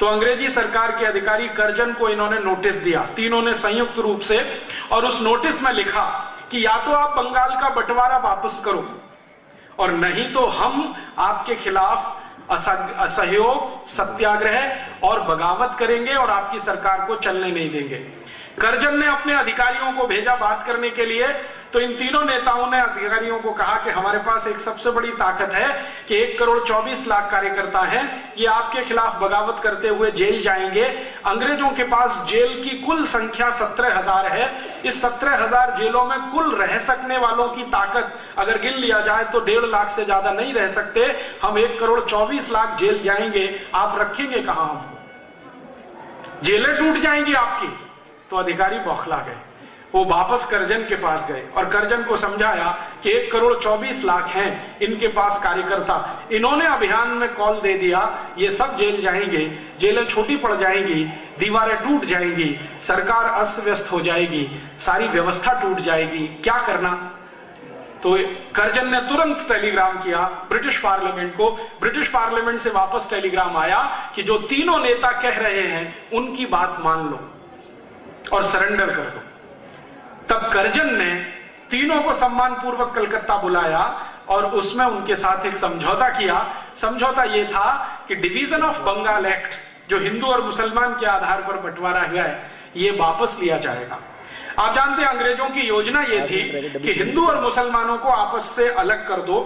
तो अंग्रेजी सरकार के अधिकारी कर्जन को इन्होंने नोटिस दिया, तीनों ने संयुक्त रूप से, और उस नोटिस में लिखा कि या तो आप बंगाल का बंटवारा वापस करो और नहीं तो हम आपके खिलाफ असहयोग, सत्याग्रह और बगावत करेंगे और आपकी सरकार को चलने नहीं देंगे। कर्जन ने अपने अधिकारियों को भेजा बात करने के लिए, तो इन तीनों नेताओं ने अधिकारियों को कहा कि हमारे पास एक सबसे बड़ी ताकत है कि 1,24,00,000 कार्यकर्ता हैं, ये आपके खिलाफ बगावत करते हुए जेल जाएंगे। अंग्रेजों के पास जेल की कुल संख्या 17,000 है। इस 17,000 जेलों में कुल रह सकने वालों की ताकत अगर गिन लिया जाए तो 1.5 लाख से ज्यादा नहीं रह सकते। हम 1,24,00,000 जेल जाएंगे, आप रखेंगे कहां हमको? जेलें टूट जाएंगी आपकी। तो अधिकारी बौखला गए, वो वापस कर्जन के पास गए और कर्जन को समझाया कि 1,24,00,000 हैं इनके पास कार्यकर्ता। इन्होंने अभियान में कॉल दे दिया, ये सब जेल जाएंगे, जेलें छोटी पड़ जाएंगी, दीवारें टूट जाएंगी, सरकार अस्त व्यस्त हो जाएगी, सारी व्यवस्था टूट जाएगी, क्या करना? तो कर्जन ने तुरंत टेलीग्राम किया ब्रिटिश पार्लियामेंट को। ब्रिटिश पार्लियामेंट से वापस टेलीग्राम आया कि जो तीनों नेता कह रहे हैं उनकी बात मान लो और सरेंडर कर दो। तब कर्जन ने तीनों को सम्मानपूर्वक कलकत्ता बुलाया और उसमें उनके साथ एक समझौता किया। समझौता यह था कि डिवीजन ऑफ बंगाल एक्ट, जो हिंदू और मुसलमान के आधार पर बंटवारा हुआ है, यह वापस लिया जाएगा। आप जानते हैं अंग्रेजों की योजना यह थी कि हिंदू और मुसलमानों को आपस से अलग कर दो,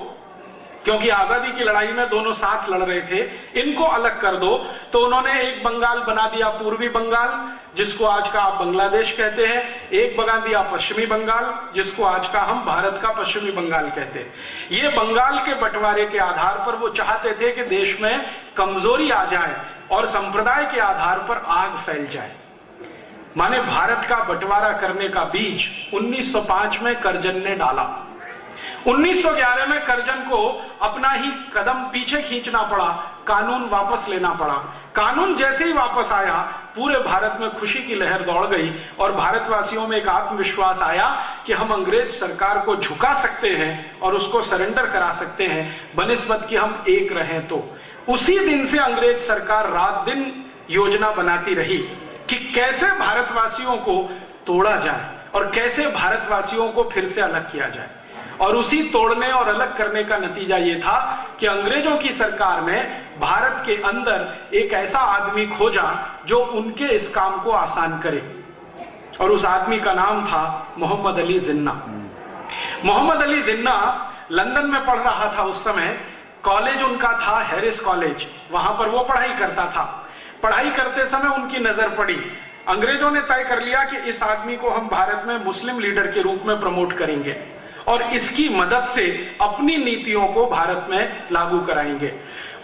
क्योंकि आजादी की लड़ाई में दोनों साथ लड़ रहे थे, इनको अलग कर दो। तो उन्होंने एक बंगाल बना दिया पूर्वी बंगाल, जिसको आज का आप बांग्लादेश कहते हैं, एक बना दिया पश्चिमी बंगाल, जिसको आज का हम भारत का पश्चिमी बंगाल कहते हैं। ये बंगाल के बंटवारे के आधार पर वो चाहते थे कि देश में कमजोरी आ जाए और संप्रदाय के आधार पर आग फैल जाए। माने भारत का बंटवारा करने का बीज 1905 में कर्जन ने डाला। 1911 में कर्जन को अपना ही कदम पीछे खींचना पड़ा, कानून वापस लेना पड़ा। कानून जैसे ही वापस आया पूरे भारत में खुशी की लहर दौड़ गई और भारतवासियों में एक आत्मविश्वास आया कि हम अंग्रेज सरकार को झुका सकते हैं और उसको सरेंडर करा सकते हैं, बनिस्बत कि हम एक रहें। तो उसी दिन से अंग्रेज सरकार रात दिन योजना बनाती रही कि कैसे भारतवासियों को तोड़ा जाए और कैसे भारतवासियों को फिर से अलग किया जाए। और उसी तोड़ने और अलग करने का नतीजा यह था कि अंग्रेजों की सरकार ने भारत के अंदर एक ऐसा आदमी खोजा जो उनके इस काम को आसान करे, और उस आदमी का नाम था मोहम्मद अली जिन्ना। मोहम्मद अली जिन्ना लंदन में पढ़ रहा था उस समय। कॉलेज उनका था हैरिस कॉलेज, वहां पर वो पढ़ाई करता था। पढ़ाई करते समय उनकी नजर पड़ी। अंग्रेजों ने तय कर लिया कि इस आदमी को हम भारत में मुस्लिम लीडर के रूप में प्रमोट करेंगे और इसकी मदद से अपनी नीतियों को भारत में लागू कराएंगे।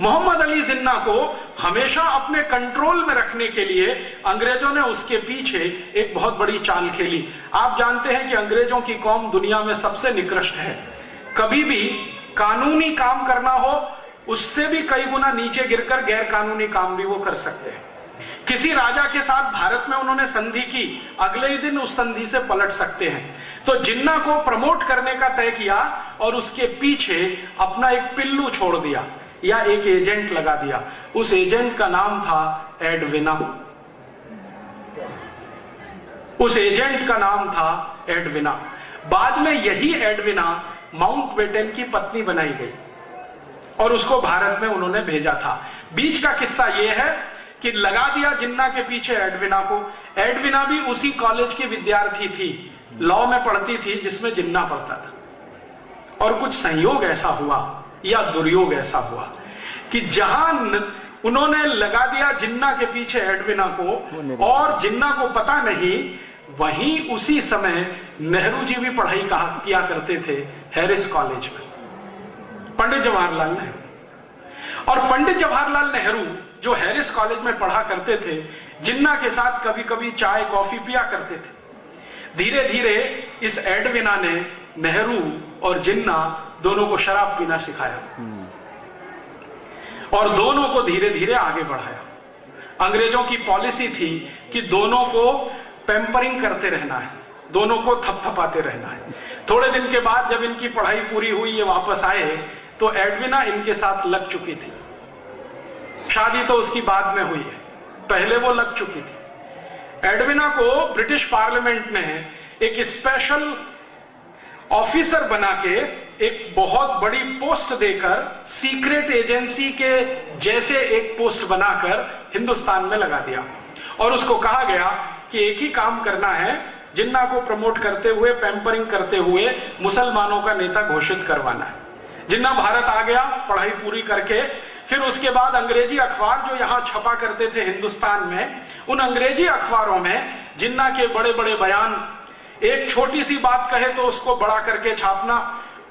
मोहम्मद अली जिन्ना को हमेशा अपने कंट्रोल में रखने के लिए अंग्रेजों ने उसके पीछे एक बहुत बड़ी चाल खेली। आप जानते हैं कि अंग्रेजों की कौम दुनिया में सबसे निकृष्ट है। कभी भी कानूनी काम करना हो, उससे भी कई गुना नीचे गिरकर गैर कानूनी काम भी वो कर सकते हैं। किसी राजा के साथ भारत में उन्होंने संधि की, अगले ही दिन उस संधि से पलट सकते हैं। तो जिन्ना को प्रमोट करने का तय किया और उसके पीछे अपना एक पिल्लू छोड़ दिया या एक एजेंट लगा दिया। उस एजेंट का नाम था एडविना। उस एजेंट का नाम था एडविना। बाद में यही एडविना माउंटबेटन की पत्नी बनाई गई और उसको भारत में उन्होंने भेजा था। बीच का किस्सा यह है कि लगा दिया जिन्ना के पीछे एडविना को। एडविना भी उसी कॉलेज की विद्यार्थी थी, लॉ में पढ़ती थी जिसमें जिन्ना पढ़ता था। और कुछ संयोग ऐसा हुआ या दुर्योग ऐसा हुआ कि जहां उन्होंने लगा दिया जिन्ना के पीछे एडविना को और जिन्ना को पता नहीं, वहीं उसी समय नेहरू जी भी पढ़ाई किया करते थे हैरिस कॉलेज में, पंडित जवाहरलाल नेहरू। और पंडित जवाहरलाल नेहरू जो हैरिस कॉलेज में पढ़ा करते थे, जिन्ना के साथ कभी कभी चाय कॉफी पिया करते थे। धीरे धीरे इस एडविना ने नेहरू और जिन्ना दोनों को शराब पीना सिखाया और दोनों को धीरे धीरे आगे बढ़ाया। अंग्रेजों की पॉलिसी थी कि दोनों को पैम्परिंग करते रहना है, दोनों को थपथपाते रहना है। थोड़े दिन के बाद जब इनकी पढ़ाई पूरी हुई, ये वापस आए, तो एडविना इनके साथ लग चुकी थी। शादी तो उसकी बाद में हुई है, पहले वो लग चुकी थी। एडविना को ब्रिटिश पार्लियामेंट ने एक स्पेशल ऑफिसर बना के एक बहुत बड़ी पोस्ट देकर, सीक्रेट एजेंसी के जैसे एक पोस्ट बनाकर हिंदुस्तान में लगा दिया और उसको कहा गया कि एक ही काम करना है, जिन्ना को प्रमोट करते हुए, पैम्परिंग करते हुए मुसलमानों का नेता घोषित करवाना है। जिन्ना भारत आ गया पढ़ाई पूरी करके। फिर उसके बाद अंग्रेजी अखबार जो यहां छपा करते थे हिंदुस्तान में, उन अंग्रेजी अखबारों में जिन्ना के बड़े बड़े बयान, एक छोटी सी बात कहे तो उसको बड़ा करके छापना,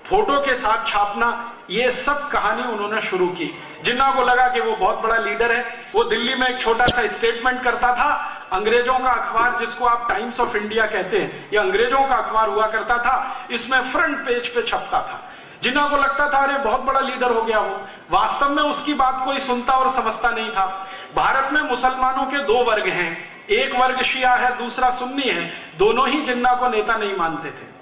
फोटो के साथ छापना, ये सब कहानी उन्होंने शुरू की। जिन्ना को लगा कि वो बहुत बड़ा लीडर है। वो दिल्ली में एक छोटा सा स्टेटमेंट करता था। अंग्रेजों का अखबार जिसको आप टाइम्स ऑफ इंडिया कहते हैं, ये अंग्रेजों का अखबार हुआ करता था। इसमें फ्रंट पेज पे छपता था। जिन्ना को लगता था अरे बहुत बड़ा लीडर हो गया वो। वास्तव में उसकी बात कोई सुनता और समझता नहीं था। भारत में मुसलमानों के दो वर्ग हैं, एक वर्ग शिया है, दूसरा सुन्नी है। दोनों ही जिन्ना को नेता नहीं मानते थे।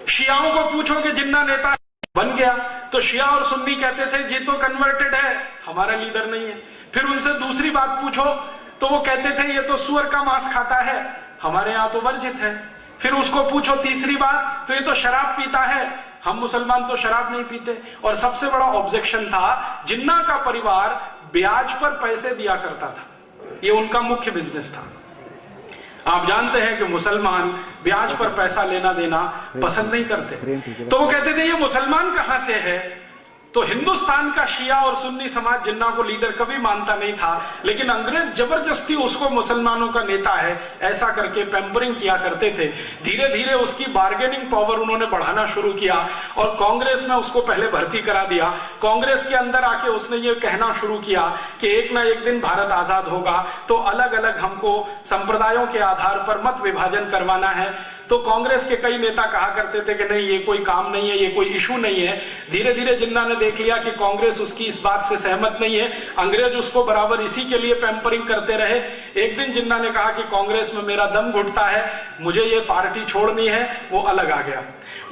शियाओं को पूछो कि जिन्ना नेता बन गया तो शिया और सुन्नी कहते थे जी तो कन्वर्टेड है, हमारा लीडर नहीं है। फिर उनसे दूसरी बात पूछो तो वो कहते थे ये तो सुअर का मांस खाता है, हमारे यहां तो वर्जित है। फिर उसको पूछो तीसरी बात तो ये तो शराब पीता है, हम मुसलमान तो शराब नहीं पीते। और सबसे बड़ा ऑब्जेक्शन था, जिन्ना का परिवार ब्याज पर पैसे दिया करता था, ये उनका मुख्य बिजनेस था। आप जानते हैं कि मुसलमान ब्याज पर पैसा लेना देना पसंद नहीं करते। तो वो कहते थे ये मुसलमान कहां से है। तो हिंदुस्तान का शिया और सुन्नी समाज जिन्ना को लीडर कभी मानता नहीं था, लेकिन अंग्रेज जबरदस्ती उसको मुसलमानों का नेता है ऐसा करके पैम्परिंग किया करते थे। धीरे धीरे उसकी बार्गेनिंग पावर उन्होंने बढ़ाना शुरू किया और कांग्रेस में उसको पहले भर्ती करा दिया। कांग्रेस के अंदर आके उसने ये कहना शुरू किया कि एक ना एक दिन भारत आजाद होगा तो अलग अलग हमको संप्रदायों के आधार पर मत विभाजन करवाना है। तो कांग्रेस के कई नेता कहा करते थे कि नहीं ये कोई काम नहीं है, ये कोई इशू नहीं है। धीरे धीरे जिन्ना ने देख लिया कि कांग्रेस उसकी इस बात से सहमत नहीं है, अंग्रेज उसको बराबर इसी के लिए पैम्परिंग करते रहे। एक दिन जिन्ना ने कहा कि कांग्रेस में मेरा दम घुटता है, मुझे ये पार्टी छोड़नी है, वो अलग आ गया।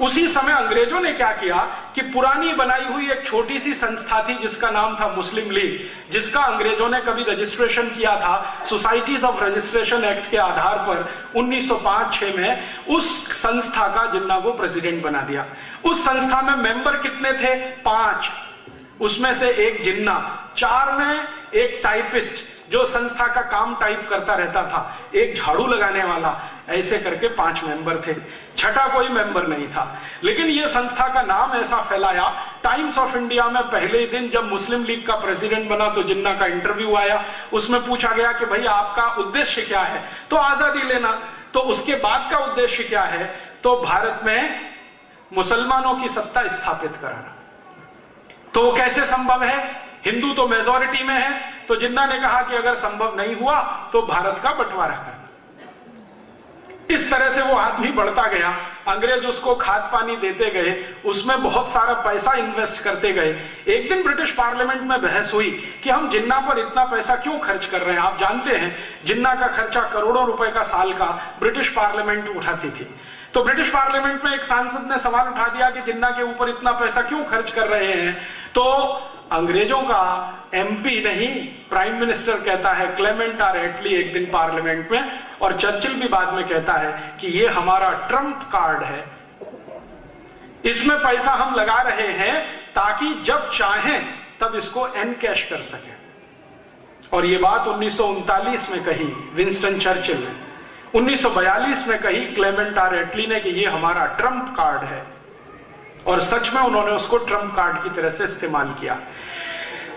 उसी समय अंग्रेजों ने क्या किया कि पुरानी बनाई हुई एक छोटी सी संस्था थी जिसका नाम था मुस्लिम लीग, जिसका अंग्रेजों ने कभी रजिस्ट्रेशन किया था सोसाइटीज ऑफ रजिस्ट्रेशन एक्ट के आधार पर 1905-6 में। उस संस्था का जिन्ना को प्रेसिडेंट बना दिया। उस संस्था में मेंबर कितने थे? 5। उसमें से एक जिन्ना, 4 में एक टाइपिस्ट जो संस्था का काम टाइप करता रहता था, एक झाड़ू लगाने वाला, ऐसे करके 5 मेंबर थे। छठा कोई मेंबर नहीं था। लेकिन यह संस्था का नाम ऐसा फैलाया, टाइम्स ऑफ इंडिया में पहले दिन जब मुस्लिम लीग का प्रेसिडेंट बना तो जिन्ना का इंटरव्यू आया। उसमें पूछा गया कि भाई आपका उद्देश्य क्या है? तो आजादी लेना। तो उसके बाद का उद्देश्य क्या है? तो भारत में मुसलमानों की सत्ता स्थापित कराना। तो कैसे संभव है? हिंदू तो मेजॉरिटी में है, तो जिन्ना ने कहा कि अगर संभव नहीं हुआ तो भारत का बंटवारा करना। इस तरह से वो आदमी बढ़ता गया, अंग्रेज उसको खाद पानी देते गए, उसमें बहुत सारा पैसा इन्वेस्ट करते गए। एक दिन ब्रिटिश पार्लियामेंट में बहस हुई कि हम जिन्ना पर इतना पैसा क्यों खर्च कर रहे हैं। आप जानते हैं जिन्ना का खर्चा करोड़ों रुपए का साल का ब्रिटिश पार्लियामेंट उठाती थी। तो ब्रिटिश पार्लियामेंट में एक सांसद ने सवाल उठा दिया कि जिन्ना के ऊपर इतना पैसा क्यों खर्च कर रहे हैं। तो अंग्रेजों का एमपी नहीं, प्राइम मिनिस्टर कहता है, क्लेमेंट आर एटली, एक दिन पार्लियामेंट में, और चर्चिल भी बाद में कहता है कि ये हमारा ट्रम्प कार्ड है, इसमें पैसा हम लगा रहे हैं ताकि जब चाहें तब इसको एनकैश कर सकें। और ये बात 1939 में कही विंस्टन चर्चिल ने, 1942 में कही क्लेमेंट आर एटली ने कि ये हमारा ट्रम्प कार्ड है, और सच में उन्होंने उसको ट्रम्प कार्ड की तरह से इस्तेमाल किया।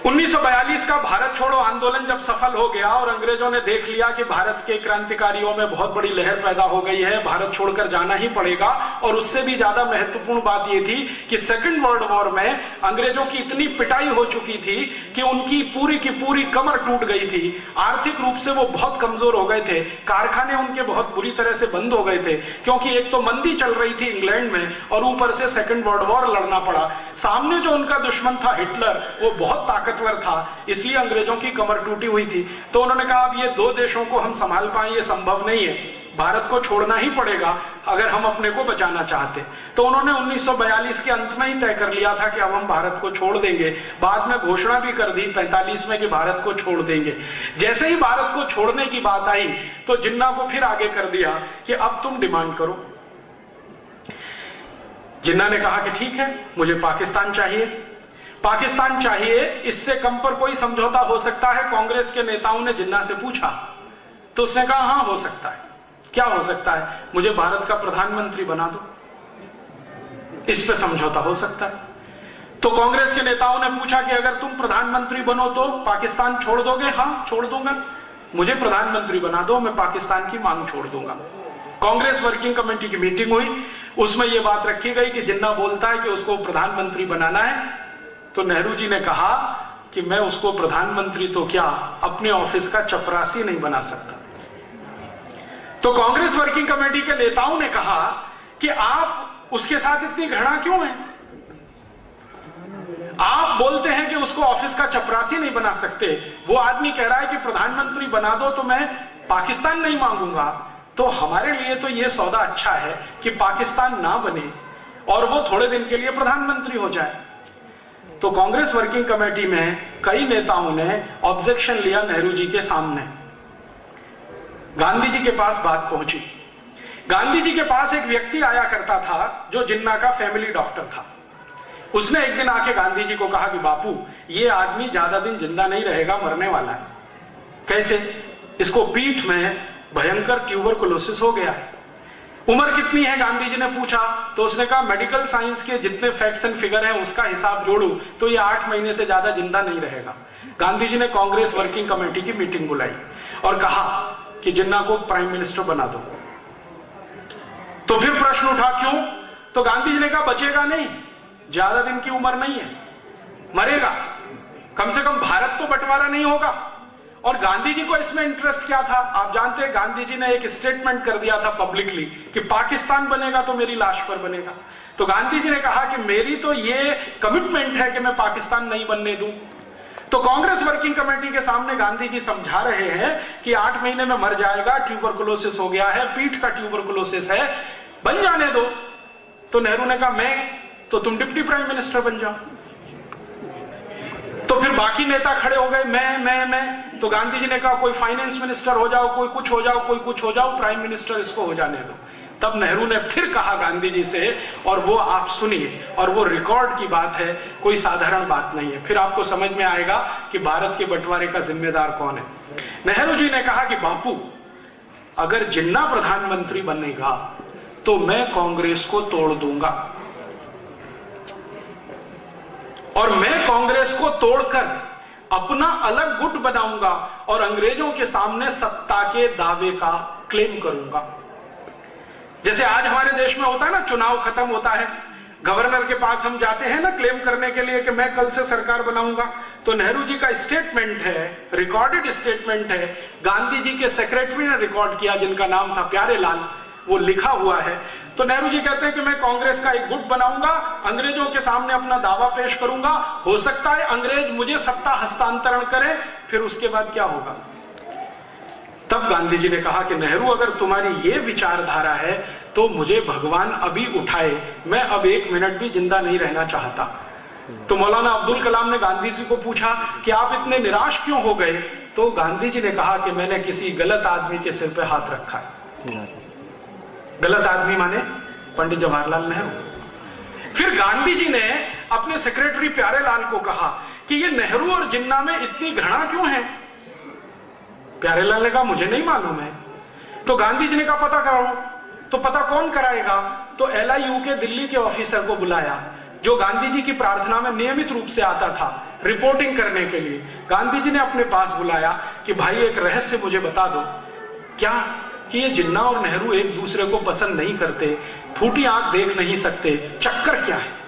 1942 का भारत छोड़ो आंदोलन जब सफल हो गया और अंग्रेजों ने देख लिया कि भारत के क्रांतिकारियों में बहुत बड़ी लहर पैदा हो गई है, भारत छोड़कर जाना ही पड़ेगा, और उससे भी ज्यादा महत्वपूर्ण बात यह थी कि सेकेंड वर्ल्ड वॉर में अंग्रेजों की इतनी पिटाई हो चुकी थी कि उनकी पूरी की पूरी कमर टूट गई थी, आर्थिक रूप से वो बहुत कमजोर हो गए थे, कारखाने उनके बहुत बुरी तरह से बंद हो गए थे, क्योंकि एक तो मंदी चल रही थी इंग्लैंड में और ऊपर से सेकेंड वर्ल्ड वॉर लड़ना पड़ा। सामने जो उनका दुश्मन था हिटलर, वो बहुत ताकतवर था, इसलिए अंग्रेजों की कमर टूटी हुई थी। तो उन्होंने कहा अब ये दो देशों को हम संभाल पाए ये संभव नहीं है, भारत को छोड़ना ही पड़ेगा अगर हम अपने को बचाना चाहते। तो उन्होंने 1942 के अंत में ही तय कर लिया था कि अब हम भारत को छोड़ देंगे। बाद में घोषणा भी कर दी 45 में कि भारत को छोड़ देंगे। जैसे ही भारत को छोड़ने की बात आई तो जिन्ना को फिर आगे कर दिया कि अब तुम डिमांड करो। जिन्ना ने कहा कि ठीक है, मुझे पाकिस्तान चाहिए, पाकिस्तान चाहिए, इससे कम पर कोई समझौता हो सकता है। कांग्रेस के नेताओं ने जिन्ना से पूछा तो उसने कहा हां हो सकता है। क्या हो सकता है? मुझे भारत का प्रधानमंत्री बना दो, इस पे समझौता हो सकता है। तो कांग्रेस के नेताओं ने पूछा कि अगर तुम प्रधानमंत्री बनो तो पाकिस्तान छोड़ दोगे? हां छोड़ दूंगा, मुझे प्रधानमंत्री बना दो, मैं पाकिस्तान की मांग छोड़ दूंगा। कांग्रेस वर्किंग कमेटी की मीटिंग हुई, उसमें यह बात रखी गई कि जिन्ना बोलता है कि उसको प्रधानमंत्री बनाना है, तो नेहरू जी ने कहा कि मैं उसको प्रधानमंत्री तो क्या अपने ऑफिस का चपरासी नहीं बना सकता। तो कांग्रेस वर्किंग कमेटी के नेताओं ने कहा कि आप उसके साथ इतनी घृणा क्यों है? आप बोलते हैं कि उसको ऑफिस का चपरासी नहीं बना सकते, वो आदमी कह रहा है कि प्रधानमंत्री बना दो तो मैं पाकिस्तान नहीं मांगूंगा। तो हमारे लिए तो यह सौदा अच्छा है कि पाकिस्तान ना बने और वो थोड़े दिन के लिए प्रधानमंत्री हो जाए। तो कांग्रेस वर्किंग कमेटी में कई नेताओं ने ऑब्जेक्शन लिया नेहरू जी के सामने। गांधी जी के पास बात पहुंची। गांधी जी के पास एक व्यक्ति आया करता था जो जिन्ना का फैमिली डॉक्टर था। उसने एक दिन आके गांधी जी को कहा कि बापू, ये आदमी ज्यादा दिन जिंदा नहीं रहेगा, मरने वाला है। कैसे? इसको पीठ में भयंकर ट्यूबरकुलोसिस हो गया है। उम्र कितनी है? गांधी जी ने पूछा। तो उसने कहा मेडिकल साइंस के जितने फैक्ट्स एंड फिगर हैं उसका हिसाब जोड़ू तो ये 8 महीने से ज्यादा जिंदा नहीं रहेगा। गांधी जी ने कांग्रेस वर्किंग कमेटी की मीटिंग बुलाई और कहा कि जिन्ना को प्राइम मिनिस्टर बना दो। तो फिर प्रश्न उठा क्यों? तो गांधी जी ने कहा बचेगा नहीं, ज्यादा दिन की उम्र नहीं है, मरेगा, कम से कम भारत तो बंटवारा नहीं होगा। और गांधी जी को इसमें इंटरेस्ट क्या था? आप जानते हैं गांधी जी ने एक स्टेटमेंट कर दिया था पब्लिकली कि पाकिस्तान बनेगा तो मेरी लाश पर बनेगा। तो गांधी जी ने कहा कि मेरी तो ये कमिटमेंट है कि मैं पाकिस्तान नहीं बनने दूं। तो कांग्रेस वर्किंग कमेटी के सामने गांधी जी समझा रहे हैं कि 8 महीने में मर जाएगा, ट्यूबरकुलोसिस हो गया है, पीठ का ट्यूबरकुलोसिस है, बन जाने दो। तो नेहरू ने कहा मैं तो तुम डिप्टी प्राइम मिनिस्टर बन जाओ। तो फिर बाकी नेता खड़े हो गए, मैं। तो गांधी जी ने कहा कोई फाइनेंस मिनिस्टर हो जाओ, कोई कुछ हो जाओ, कोई कुछ हो जाओ, प्राइम मिनिस्टर इसको हो जाने दो। तब नेहरू ने फिर कहा गांधी जी से, और वो आप सुनिए, और वो रिकॉर्ड की बात है, कोई साधारण बात नहीं है, फिर आपको समझ में आएगा कि भारत के बंटवारे का जिम्मेदार कौन है। नेहरू जी ने कहा कि बापू, अगर जिन्ना प्रधानमंत्री बनेगा तो मैं कांग्रेस को तोड़ दूंगा, और मैं कांग्रेस को तोड़कर अपना अलग गुट बनाऊंगा और अंग्रेजों के सामने सत्ता के दावे का क्लेम करूंगा। जैसे आज हमारे देश में होता है ना, चुनाव खत्म होता है, गवर्नर के पास हम जाते हैं ना क्लेम करने के लिए कि मैं कल से सरकार बनाऊंगा, तो नेहरू जी का स्टेटमेंट है, रिकॉर्डेड स्टेटमेंट है, गांधी जी के सेक्रेटरी ने रिकॉर्ड किया जिनका नाम था प्यारेलाल, वो लिखा हुआ है। तो नेहरू जी कहते हैं कि मैं कांग्रेस का एक गुट बनाऊंगा, अंग्रेजों के सामने अपना दावा पेश करूंगा, हो सकता है अंग्रेज मुझे सत्ता हस्तांतरण करें, फिर उसके बाद क्या होगा। तब गांधी जी ने कहा कि नेहरू, अगर तुम्हारी ये विचारधारा है तो मुझे भगवान अभी उठाए, मैं अब 1 मिनट भी जिंदा नहीं रहना चाहता। तो मौलाना अब्दुल कलाम ने गांधी जी को पूछा कि आप इतने निराश क्यों हो गए, तो गांधी जी ने कहा कि मैंने किसी गलत आदमी के सिर पे हाथ रखा है। गलत आदमी माने पंडित जवाहरलाल नेहरू। फिर गांधी जी ने अपने सेक्रेटरी प्यारेलाल को कहा कि ये नेहरू और जिन्ना में इतनी घृणा क्यों है। प्यारेलाल ने कहा मुझे नहीं मालूम है। तो गांधी जी ने कहा पता कराओ। तो पता कौन कराएगा। तो LIU के दिल्ली के ऑफिसर को बुलाया, जो गांधी जी की प्रार्थना में नियमित रूप से आता था रिपोर्टिंग करने के लिए। गांधी जी ने अपने पास बुलाया कि भाई एक रहस्य मुझे बता दो, क्या कि ये जिन्ना और नेहरू एक दूसरे को पसंद नहीं करते, फूटी आंख देख नहीं सकते, चक्कर क्या है।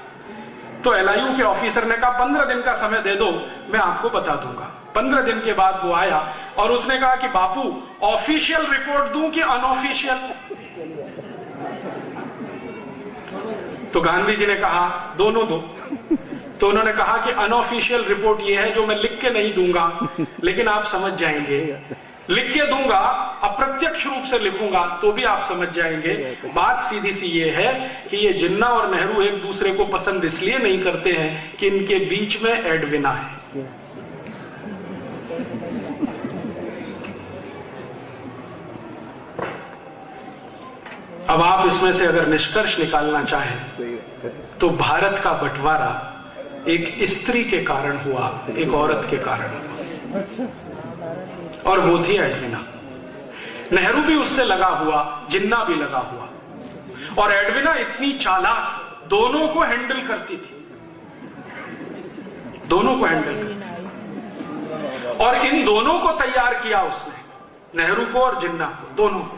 तो LIU के ऑफिसर ने कहा 15 दिन का समय दे दो, मैं आपको बता दूंगा। 15 दिन के बाद वो आया और उसने कहा कि बापू ऑफिशियल रिपोर्ट दूं कि अनऑफिशियल। तो गांधी जी ने कहा दोनों दो। तो उन्होंने कहा कि अनऑफिशियल रिपोर्ट ये है जो मैं लिख के नहीं दूंगा, लेकिन आप समझ जाएंगे। लिख के दूंगा, अप्रत्यक्ष रूप से लिखूंगा तो भी आप समझ जाएंगे। बात सीधी सी ये है कि ये जिन्ना और नेहरू एक दूसरे को पसंद इसलिए नहीं करते हैं कि इनके बीच में एडविना है। अब आप इसमें से अगर निष्कर्ष निकालना चाहें तो भारत का बंटवारा एक स्त्री के कारण हुआ, एक औरत के कारण हुआ, और वो थी एडविना। नेहरू भी उससे लगा हुआ, जिन्ना भी लगा हुआ। और एडविना इतनी चालाक, दोनों को हैंडल करती थी, दोनों को हैंडल करती। और इन दोनों को तैयार किया उसने, नेहरू को और जिन्ना को, दोनों को।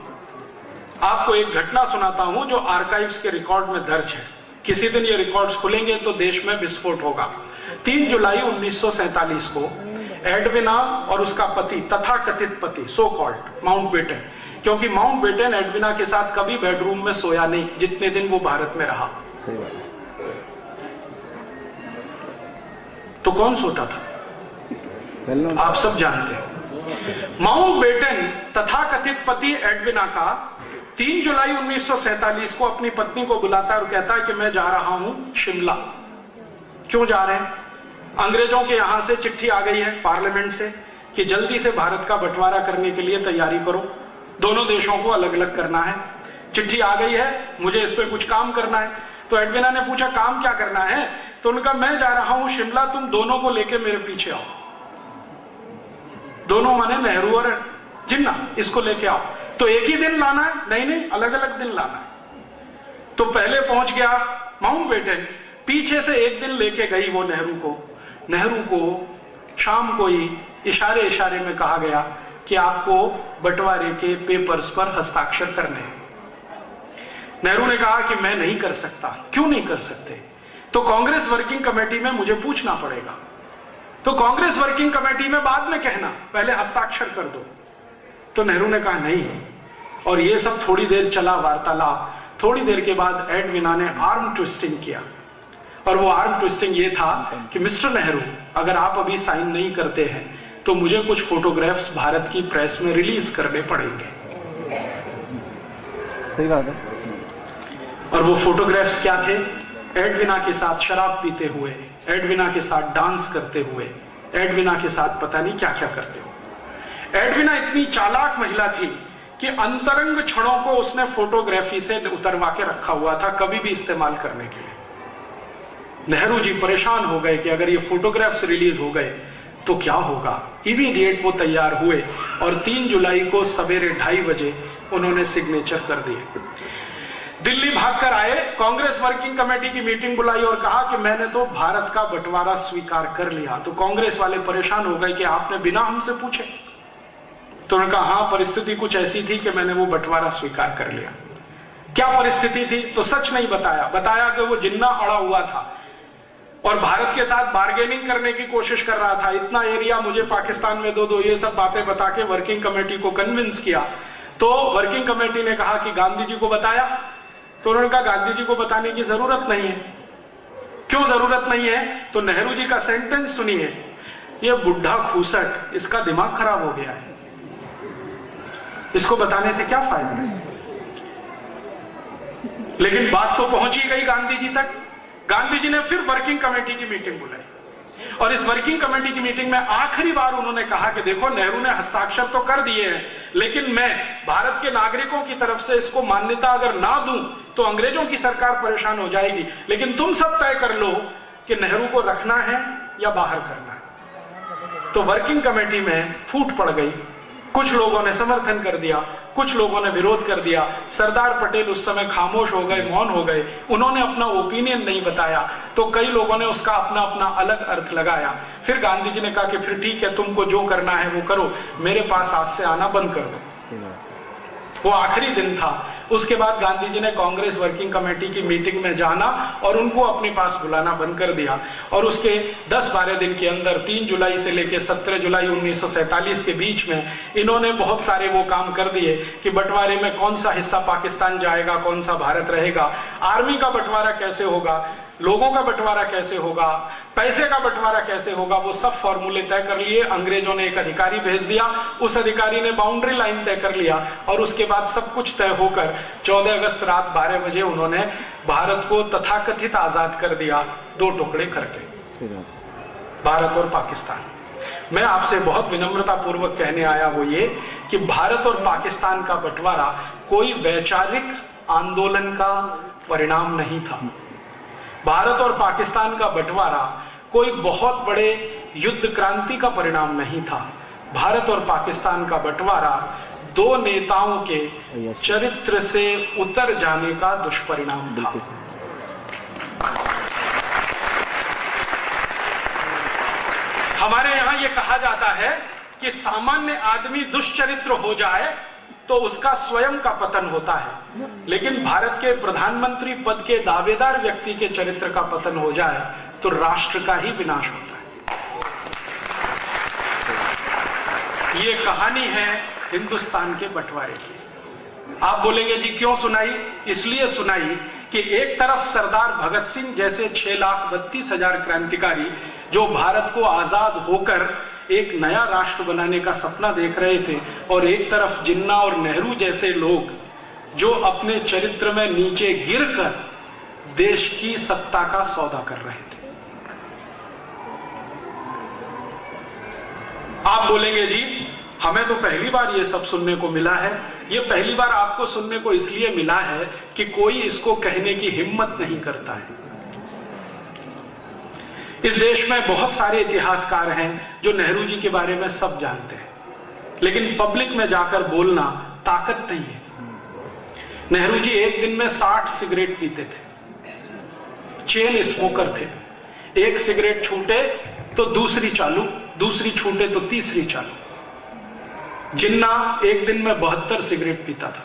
आपको एक घटना सुनाता हूं जो आर्काइव्स के रिकॉर्ड में दर्ज है। किसी दिन ये रिकॉर्ड्स खुलेंगे तो देश में विस्फोट होगा। 3 जुलाई 1947 को एडविना और उसका पति, तथाकथित पति, सो कॉल्ड माउंटबेटन, क्योंकि माउंटबेटन एडविना के साथ कभी बेडरूम में सोया नहीं जितने दिन वो भारत में रहा। तो कौन सोता था आप सब जानते हैं। माउंटबेटन तथाकथित पति एडविना का 3 जुलाई 1947 को अपनी पत्नी को बुलाता है और कहता है कि मैं जा रहा हूं शिमला। क्यों जा रहे हैं। अंग्रेजों के यहां से चिट्ठी आ गई है पार्लियामेंट से कि जल्दी से भारत का बंटवारा करने के लिए तैयारी करो, दोनों देशों को अलग अलग करना है। चिट्ठी आ गई है, मुझे इस पे कुछ काम करना है। तो एडविना ने पूछा काम क्या करना है। तो उनका मैं जा रहा हूं शिमला, तुम दोनों को लेके मेरे पीछे आओ। दोनों माने नेहरू और जिन्ना, इसको लेके आओ। तो एक ही दिन लाना है, नहीं नहीं अलग अलग दिन लाना है। तो पहले पहुंच गया माउंटबेटन, पीछे से एक दिन लेके गई वो नेहरू को। नेहरू को शाम को ही इशारे इशारे में कहा गया कि आपको बंटवारे के पेपर्स पर हस्ताक्षर करने हैं। नेहरू ने कहा कि मैं नहीं कर सकता। क्यों नहीं कर सकते। तो कांग्रेस वर्किंग कमेटी में मुझे पूछना पड़ेगा। तो कांग्रेस वर्किंग कमेटी में बाद में कहना, पहले हस्ताक्षर कर दो। तो नेहरू ने कहा नहीं। और ये सब थोड़ी देर चला वार्तालाप। थोड़ी देर के बाद एडविना ने आर्म ट्विस्टिंग किया, और वो आर्म ट्विस्टिंग ये था कि मिस्टर नेहरू, अगर आप अभी साइन नहीं करते हैं तो मुझे कुछ फोटोग्राफ्स भारत की प्रेस में रिलीज करने पड़ेंगे। सही बात है। और वो फोटोग्राफ्स क्या थे। एडविना के साथ शराब पीते हुए, एडविना के साथ डांस करते हुए, एडविना के साथ पता नहीं क्या क्या करते हुए। एडविना इतनी चालाक महिला थी कि अंतरंग क्षणों को उसने फोटोग्राफी से उतरवा के रखा हुआ था, कभी भी इस्तेमाल करने के लिए। नेहरू जी परेशान हो गए कि अगर ये फोटोग्राफ्स रिलीज हो गए तो क्या होगा। इमीडिएट वो तैयार हुए और 3 जुलाई को सवेरे 2:30 बजे उन्होंने सिग्नेचर कर दिए। दिल्ली भागकर आए, कांग्रेस वर्किंग कमेटी की मीटिंग बुलाई और कहा कि मैंने तो भारत का बंटवारा स्वीकार कर लिया। तो कांग्रेस वाले परेशान हो गए कि आपने बिना हमसे पूछे। तो उन्होंने कहा हाँ, परिस्थिति कुछ ऐसी थी कि मैंने वो बंटवारा स्वीकार कर लिया। क्या परिस्थिति थी, तो सच नहीं बताया, बताया कि वो जिन्ना अड़ा हुआ था और भारत के साथ बार्गेनिंग करने की कोशिश कर रहा था, इतना एरिया मुझे पाकिस्तान में दो, ये सब बातें बता के वर्किंग कमेटी को कन्विंस किया। तो वर्किंग कमेटी ने कहा कि गांधी जी को बताया, तो उन्होंने कहा गांधी जी को बताने की जरूरत नहीं है। क्यों जरूरत नहीं है? तो नेहरू जी का सेंटेंस सुनिए, ये बुढ़ा खूसट, इसका दिमाग खराब हो गया है, इसको बताने से क्या फायदा। लेकिन बात तो पहुंची गई गांधी जी तक। गांधी जी ने फिर वर्किंग कमेटी की मीटिंग बुलाई और इस वर्किंग कमेटी की मीटिंग में आखिरी बार उन्होंने कहा कि देखो, नेहरू ने हस्ताक्षर तो कर दिए हैं, लेकिन मैं भारत के नागरिकों की तरफ से इसको मान्यता अगर ना दूं तो अंग्रेजों की सरकार परेशान हो जाएगी, लेकिन तुम सब तय कर लो कि नेहरू को रखना है या बाहर करना है। तो वर्किंग कमेटी में फूट पड़ गई, कुछ लोगों ने समर्थन कर दिया, कुछ लोगों ने विरोध कर दिया। सरदार पटेल उस समय खामोश हो गए, मौन हो गए, उन्होंने अपना ओपिनियन नहीं बताया, तो कई लोगों ने उसका अपना अपना अलग अर्थ लगाया। फिर गांधी जी ने कहा कि फिर ठीक है, तुमको जो करना है वो करो, मेरे पास आज से आना बंद कर दो। वो आखिरी दिन था। उसके बाद गांधी जी ने कांग्रेस वर्किंग कमेटी की मीटिंग में जाना और उनको अपने पास बुलाना बंद कर दिया और उसके 10-12 दिन के अंदर 3 जुलाई से लेकर 17 जुलाई 1947 के बीच में इन्होंने बहुत सारे वो काम कर दिए कि बंटवारे में कौन सा हिस्सा पाकिस्तान जाएगा, कौन सा भारत रहेगा, आर्मी का बंटवारा कैसे होगा, लोगों का बंटवारा कैसे होगा, पैसे का बंटवारा कैसे होगा, वो सब फॉर्मूले तय कर लिए। अंग्रेजों ने एक अधिकारी भेज दिया, उस अधिकारी ने बाउंड्री लाइन तय कर लिया और उसके बाद सब कुछ तय होकर 14 अगस्त रात 12 बजे उन्होंने भारत को तथाकथित आजाद कर दिया, 2 टुकड़े करके, भारत और पाकिस्तान। मैं आपसे बहुत विनम्रता पूर्वक कहने आया वो ये कि भारत और पाकिस्तान का बंटवारा कोई वैचारिक आंदोलन का परिणाम नहीं था। भारत और पाकिस्तान का बंटवारा कोई बहुत बड़े युद्ध क्रांति का परिणाम नहीं था। भारत और पाकिस्तान का बंटवारा 2 नेताओं के चरित्र से उतर जाने का दुष्परिणाम था। हमारे यहां यह कहा जाता है कि सामान्य आदमी दुष्चरित्र हो जाए तो उसका स्वयं का पतन होता है, लेकिन भारत के प्रधानमंत्री पद के दावेदार व्यक्ति के चरित्र का पतन हो जाए तो राष्ट्र का ही विनाश होता है। ये कहानी है हिंदुस्तान के बंटवारे की। आप बोलेंगे जी क्यों सुनाई? इसलिए सुनाई कि एक तरफ सरदार भगत सिंह जैसे 6,32,000 क्रांतिकारी जो भारत को आजाद होकर एक नया राष्ट्र बनाने का सपना देख रहे थे, और एक तरफ जिन्ना और नेहरू जैसे लोग जो अपने चरित्र में नीचे गिरकर देश की सत्ता का सौदा कर रहे थे। आप बोलेंगे जी हमें तो पहली बार ये सब सुनने को मिला है। ये पहली बार आपको सुनने को इसलिए मिला है कि कोई इसको कहने की हिम्मत नहीं करता है। इस देश में बहुत सारे इतिहासकार हैं जो नेहरू जी के बारे में सब जानते हैं, लेकिन पब्लिक में जाकर बोलना ताकत नहीं है। नेहरू जी एक दिन में 60 सिगरेट पीते थे, चेन स्मोकर थे। एक सिगरेट छूटे तो दूसरी चालू, दूसरी छूटे तो तीसरी चालू। जिन्ना एक दिन में 72 सिगरेट पीता था।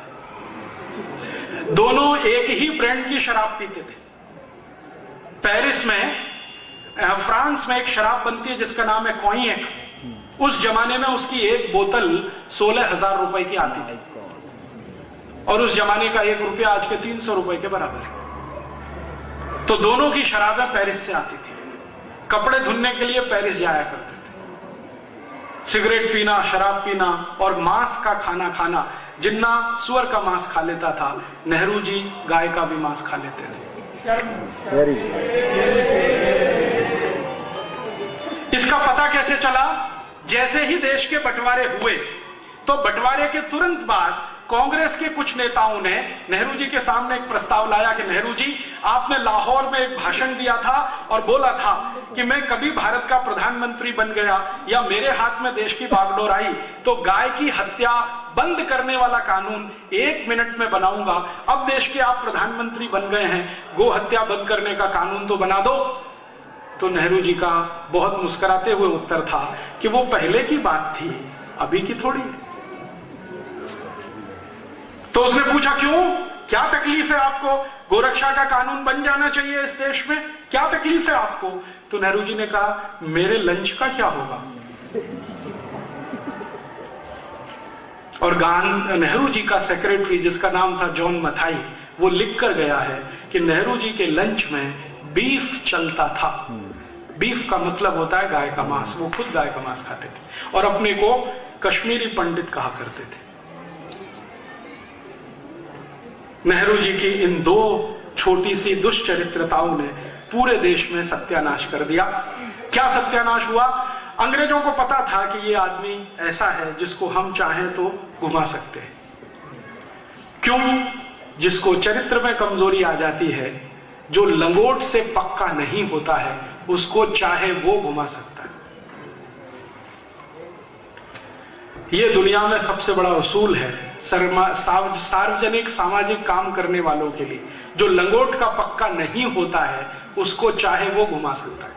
दोनों एक ही ब्रांड की शराब पीते थे। पेरिस में, फ्रांस में एक शराब बनती है जिसका नाम है कॉइएक। उस जमाने में उसकी एक बोतल 16,000 रुपए की आती थी और उस जमाने का 1 रुपया आज के 300 रुपए के बराबर है। तो दोनों की शराबें पेरिस से आती थी। कपड़े धुलने के लिए पेरिस जाया करते थे। सिगरेट पीना, शराब पीना और मांस का खाना खाना। जिन्ना सुअर का मांस खा लेता था, नेहरू जी गाय का भी मांस खा लेते थे। इसका पता कैसे चला? जैसे ही देश के बंटवारे हुए तो बंटवारे के तुरंत बाद कांग्रेस के कुछ नेताओं ने नेहरू जी के सामने एक प्रस्ताव लाया कि नेहरू जी, आपने लाहौर में एक भाषण दिया था और बोला था कि मैं कभी भारत का प्रधानमंत्री बन गया या मेरे हाथ में देश की बागडोर आई तो गाय की हत्या बंद करने वाला कानून 1 मिनट में बनाऊंगा। अब देश के आप प्रधानमंत्री बन गए हैं, गो हत्या बंद करने का कानून तो बना दो। तो नेहरू जी का बहुत मुस्कुराते हुए उत्तर था कि वो पहले की बात थी, अभी की थोड़ी। तो उसने पूछा क्यों? क्या तकलीफ है आपको? गोरक्षा का कानून बन जाना चाहिए इस देश में, क्या तकलीफ है आपको? तो नेहरू जी ने कहा मेरे लंच का क्या होगा? और नेहरू जी का सेक्रेटरी जिसका नाम था जॉन मथाई, वो लिख कर गया है कि नेहरू जी के लंच में बीफ चलता था। बीफ का मतलब होता है गाय का मांस, वो खुद गाय का मांस खाते थे और अपने को कश्मीरी पंडित कहा करते थे। नेहरू जी की इन दो छोटी सी दुष्चरित्रताओं ने पूरे देश में सत्यानाश कर दिया। क्या सत्यानाश हुआ? अंग्रेजों को पता था कि ये आदमी ऐसा है जिसको हम चाहें तो घुमा सकते हैं। क्यों? जिसको चरित्र में कमजोरी आ जाती है, जो लंगोट से पक्का नहीं होता है, उसको चाहे वो घुमा सकता है। ये दुनिया में सबसे बड़ा उसूल है सार्वजनिक सामाजिक काम करने वालों के लिए। जो लंगोट का पक्का नहीं होता है, उसको चाहे वो घुमा सकता है।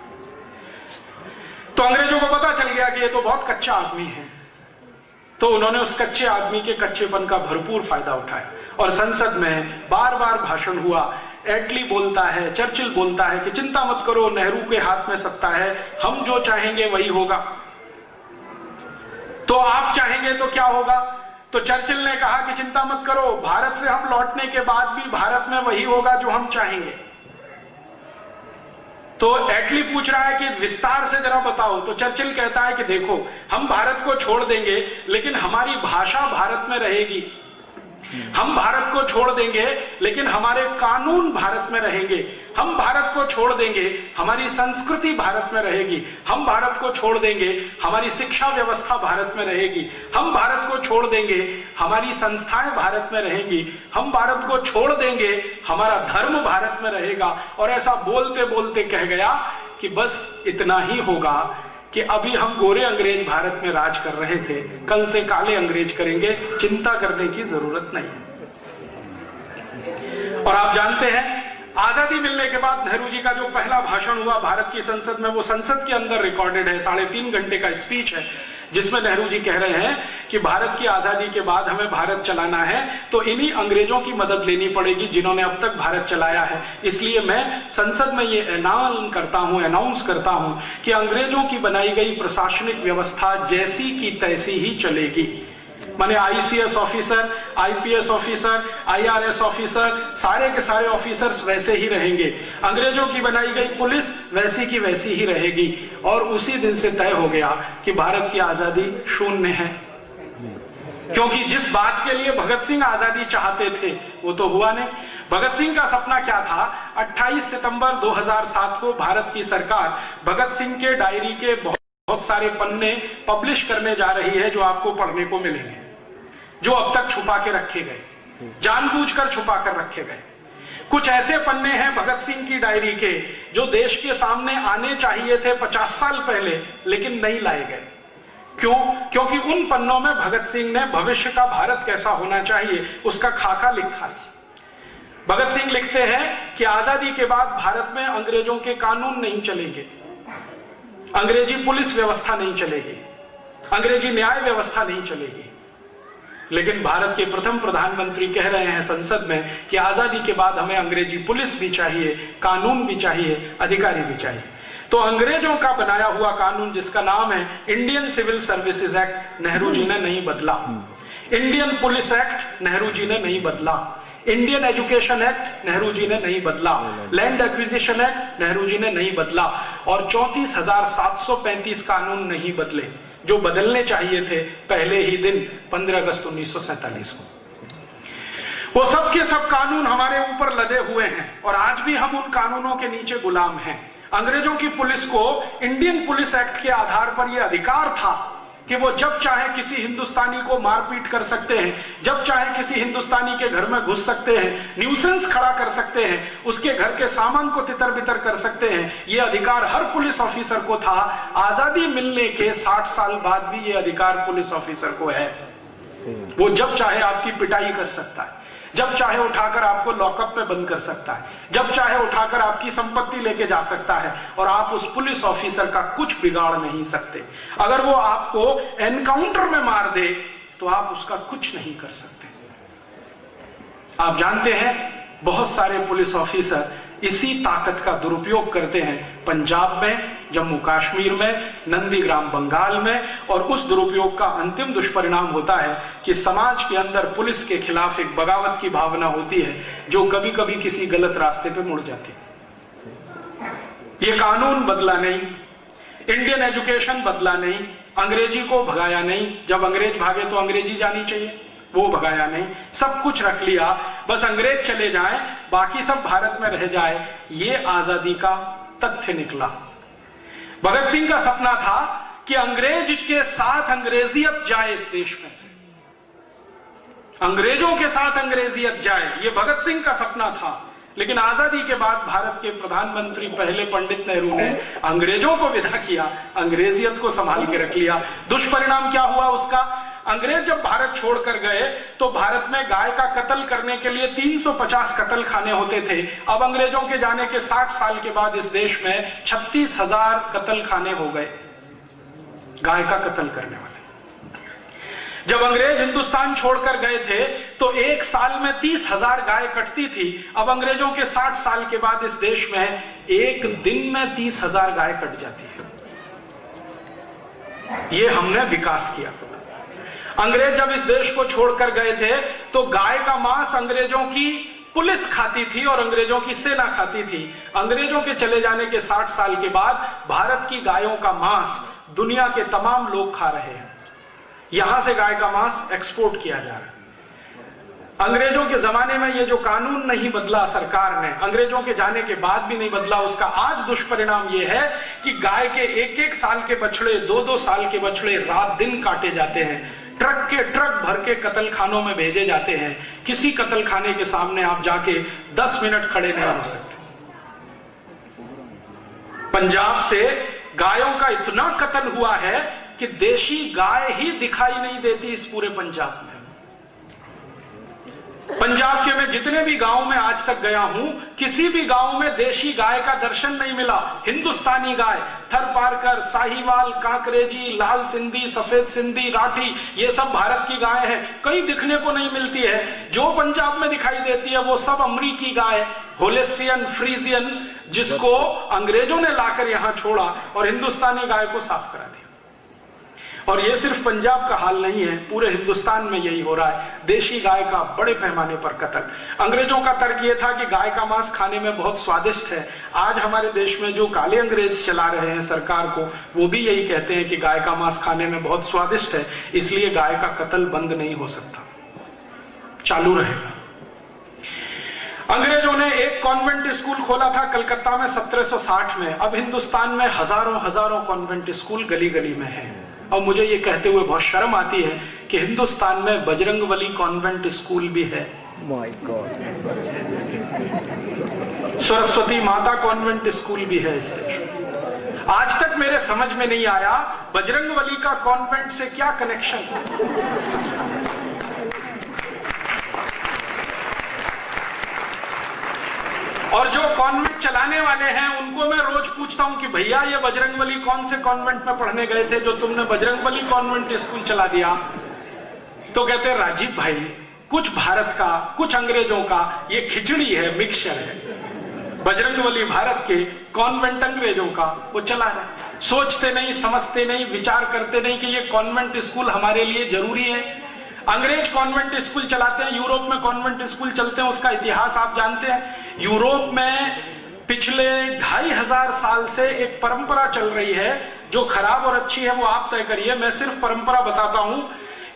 तो अंग्रेजों को पता चल गया कि ये तो बहुत कच्चा आदमी है, तो उन्होंने उस कच्चे आदमी के कच्चेपन का भरपूर फायदा उठाया और संसद में बार बार भाषण हुआ। एटली बोलता है, चर्चिल बोलता है कि चिंता मत करो, नेहरू के हाथ में सत्ता है, हम जो चाहेंगे वही होगा। तो आप चाहेंगे तो क्या होगा? तो चर्चिल ने कहा कि चिंता मत करो, भारत से हम लौटने के बाद भी भारत में वही होगा जो हम चाहेंगे। तो एटली पूछ रहा है कि विस्तार से जरा बताओ। तो चर्चिल कहता है कि देखो, हम भारत को छोड़ देंगे लेकिन हमारी भाषा भारत में रहेगी, हम भारत को छोड़ देंगे लेकिन हमारे कानून भारत में रहेंगे, हम भारत को छोड़ देंगे हमारी संस्कृति भारत में रहेगी, हम भारत को छोड़ देंगे हमारी शिक्षा व्यवस्था भारत में रहेगी, हम भारत को छोड़ देंगे हमारी संस्थाएं भारत में रहेंगी, हम भारत को छोड़ देंगे हमारा धर्म भारत में रहेगा। और ऐसा बोलते बोलते कह गया कि बस इतना ही होगा कि अभी हम गोरे अंग्रेज भारत में राज कर रहे थे, कल से काले अंग्रेज करेंगे, चिंता करने की जरूरत नहीं। और आप जानते हैं, आजादी मिलने के बाद नेहरू जी का जो पहला भाषण हुआ भारत की संसद में, वो संसद के अंदर रिकॉर्डेड है, 3.5 घंटे का स्पीच है, जिसमें नेहरू जी कह रहे हैं कि भारत की आजादी के बाद हमें भारत चलाना है तो इन्हीं अंग्रेजों की मदद लेनी पड़ेगी जिन्होंने अब तक भारत चलाया है। इसलिए मैं संसद में ये अनाउंस करता हूं कि अंग्रेजों की बनाई गई प्रशासनिक व्यवस्था जैसी की तैसी ही चलेगी। माने ICS officer, IPS officer, IRS officer, सारे के सारे ऑफिसर्स वैसे ही रहेंगे। अंग्रेजों की बनाई गई पुलिस वैसी की वैसी ही रहेगी। और उसी दिन से तय हो गया कि भारत की आजादी शून्य है, क्योंकि जिस बात के लिए भगत सिंह आजादी चाहते थे वो तो हुआ नहीं। भगत सिंह का सपना क्या था? 28 सितंबर 2007 को भारत की सरकार भगत सिंह के डायरी के बहुत सारे पन्ने पब्लिश करने जा रही है जो आपको पढ़ने को मिलेंगे, जो अब तक छुपा के रखे गए, जानबूझकर छुपा कर रखे गए। कुछ ऐसे पन्ने हैं भगत सिंह की डायरी के जो देश के सामने आने चाहिए थे 50 साल पहले, लेकिन नहीं लाए गए। क्यों? क्योंकि उन पन्नों में भगत सिंह ने भविष्य का भारत कैसा होना चाहिए उसका खाका लिखा है। भगत सिंह लिखते हैं कि आजादी के बाद भारत में अंग्रेजों के कानून नहीं चलेंगे, अंग्रेजी पुलिस व्यवस्था नहीं चलेगी, अंग्रेजी न्याय व्यवस्था नहीं चलेगी। लेकिन भारत के प्रथम प्रधानमंत्री कह रहे हैं संसद में कि आजादी के बाद हमें अंग्रेजी पुलिस भी चाहिए, कानून भी चाहिए, अधिकारी भी चाहिए। तो अंग्रेजों का बनाया हुआ कानून जिसका नाम है Indian civil services act, Nehru ji ने नहीं बदला। Indian police act Nehru ji ने नहीं बदला। Indian education act Nehru ji ने नहीं बदला। Land acquisition act Nehru ji ने नहीं बदला। और 34,735 कानून नहीं बदले जो बदलने चाहिए थे पहले ही दिन 15 अगस्त 1947 को। वो सब के सब कानून हमारे ऊपर लदे हुए हैं और आज भी हम उन कानूनों के नीचे गुलाम हैं। अंग्रेजों की पुलिस को इंडियन पुलिस एक्ट के आधार पर यह अधिकार था कि वो जब चाहे किसी हिंदुस्तानी को मारपीट कर सकते हैं, जब चाहे किसी हिंदुस्तानी के घर में घुस सकते हैं, न्यूसेंस खड़ा कर सकते हैं, उसके घर के सामान को तितर बितर कर सकते हैं। ये अधिकार हर पुलिस ऑफिसर को था। आजादी मिलने के 60 साल बाद भी ये अधिकार पुलिस ऑफिसर को है। वो जब चाहे आपकी पिटाई कर सकता है, जब चाहे उठाकर आपको लॉकअप में बंद कर सकता है, जब चाहे उठाकर आपकी संपत्ति लेके जा सकता है और आप उस पुलिस ऑफिसर का कुछ बिगाड़ नहीं सकते। अगर वो आपको एनकाउंटर में मार दे तो आप उसका कुछ नहीं कर सकते। आप जानते हैं बहुत सारे पुलिस ऑफिसर इसी ताकत का दुरुपयोग करते हैं पंजाब में, जम्मू कश्मीर में, नंदीग्राम बंगाल में, और उस दुरुपयोग का अंतिम दुष्परिणाम होता है कि समाज के अंदर पुलिस के खिलाफ एक बगावत की भावना होती है जो कभी कभी किसी गलत रास्ते पे मुड़ जाती है। ये कानून बदला नहीं, इंडियन एजुकेशन बदला नहीं, अंग्रेजी को भगाया नहीं, जब अंग्रेज भागे तो अंग्रेजी जानी चाहिए, वो भगाया नहीं, सब कुछ रख लिया, बस अंग्रेज चले जाएं, बाकी सब भारत में रह जाए, ये आजादी का तथ्य निकला। भगत सिंह का सपना था कि अंग्रेज के साथ अंग्रेजियत जाए इस देश में से, अंग्रेजों के साथ अंग्रेजियत जाए, ये भगत सिंह का सपना था। लेकिन आजादी के बाद भारत के प्रधानमंत्री पहले पंडित नेहरू ने अंग्रेजों को विदा किया, अंग्रेजियत को संभाल के रख लिया। दुष्परिणाम क्या हुआ उसका? अंग्रेज जब भारत छोड़कर गए तो भारत में गाय का कत्ल करने के लिए 350 कत्ल खाने होते थे। अब अंग्रेजों के जाने के 60 साल के बाद इस देश में 36,000 कत्ल खाने हो गए गाय का कत्ल करने वाले। जब अंग्रेज हिंदुस्तान छोड़कर गए थे तो एक साल में 30,000 गाय कटती थी। अब अंग्रेजों के 60 साल के बाद इस देश में एक दिन में 30,000 गाय कट जाती है। ये हमने विकास किया। अंग्रेज जब इस देश को छोड़कर गए थे तो गाय का मांस अंग्रेजों की पुलिस खाती थी और अंग्रेजों की सेना खाती थी। अंग्रेजों के चले जाने के 60 साल के बाद भारत की गायों का मांस दुनिया के तमाम लोग खा रहे हैं। यहां से गाय का मांस एक्सपोर्ट किया जा रहा है। अंग्रेजों के जमाने में ये जो कानून नहीं बदला सरकार ने, अंग्रेजों के जाने के बाद भी नहीं बदला, उसका आज दुष्परिणाम ये है कि गाय के एक एक साल के बछड़े, 2-2 साल के बछड़े रात दिन काटे जाते हैं, ट्रक के ट्रक भर के कत्ल खानों में भेजे जाते हैं। किसी कत्ल खाने के सामने आप जाके 10 मिनट खड़े नहीं हो सकते। पंजाब से गायों का इतना कत्ल हुआ है कि देशी गाय ही दिखाई नहीं देती इस पूरे पंजाब में। पंजाब के मैं जितने भी गांव में आज तक गया हूं, किसी भी गांव में देशी गाय का दर्शन नहीं मिला। हिंदुस्तानी गाय, थरपारकर, साहीवाल, कांकरेजी, लाल सिंधी, सफेद सिंधी, राठी, ये सब भारत की गाय है, कहीं दिखने को नहीं मिलती है। जो पंजाब में दिखाई देती है वो सब अमरीकी गाय, होलेस्टियन, फ्रीजियन, जिसको अंग्रेजों ने लाकर यहां छोड़ा और हिंदुस्तानी गाय को साफ करा दिया। और ये सिर्फ पंजाब का हाल नहीं है, पूरे हिंदुस्तान में यही हो रहा है। देशी गाय का बड़े पैमाने पर कत्ल। अंग्रेजों का तर्क ये था कि गाय का मांस खाने में बहुत स्वादिष्ट है। आज हमारे देश में जो काले अंग्रेज चला रहे हैं सरकार को, वो भी यही कहते हैं कि गाय का मांस खाने में बहुत स्वादिष्ट है, इसलिए गाय का कत्ल बंद नहीं हो सकता, चालू रहेगा। अंग्रेजों ने एक कॉन्वेंट स्कूल खोला था कलकत्ता में 1760 में। अब हिंदुस्तान में हजारों कॉन्वेंट स्कूल गली गली में है। और मुझे ये कहते हुए बहुत शर्म आती है कि हिंदुस्तान में बजरंगबली कॉन्वेंट स्कूल भी है। My God. सरस्वती माता कॉन्वेंट स्कूल भी है इस देश। आज तक मेरे समझ में नहीं आया बजरंगबली का कॉन्वेंट से क्या कनेक्शन है। और जो कॉन्वेंट चलाने वाले हैं उनको मैं रोज पूछता हूं कि भैया ये बजरंगबली कौन से कॉन्वेंट में पढ़ने गए थे जो तुमने बजरंगबली कॉन्वेंट स्कूल चला दिया? तो कहते हैं राजीव भाई, कुछ भारत का कुछ अंग्रेजों का ये खिचड़ी है, मिक्सचर है। बजरंगबली भारत के, कॉन्वेंट अंग्रेजों का, वो चला रहे। सोचते नहीं, समझते नहीं, विचार करते नहीं कि ये कॉन्वेंट स्कूल हमारे लिए जरूरी है। अंग्रेज कॉन्वेंट स्कूल चलाते हैं, यूरोप में कॉन्वेंट स्कूल चलते हैं, उसका इतिहास आप जानते हैं। यूरोप में पिछले 2500 साल से एक परंपरा चल रही है, जो खराब और अच्छी है वो आप तय करिए, मैं सिर्फ परंपरा बताता हूं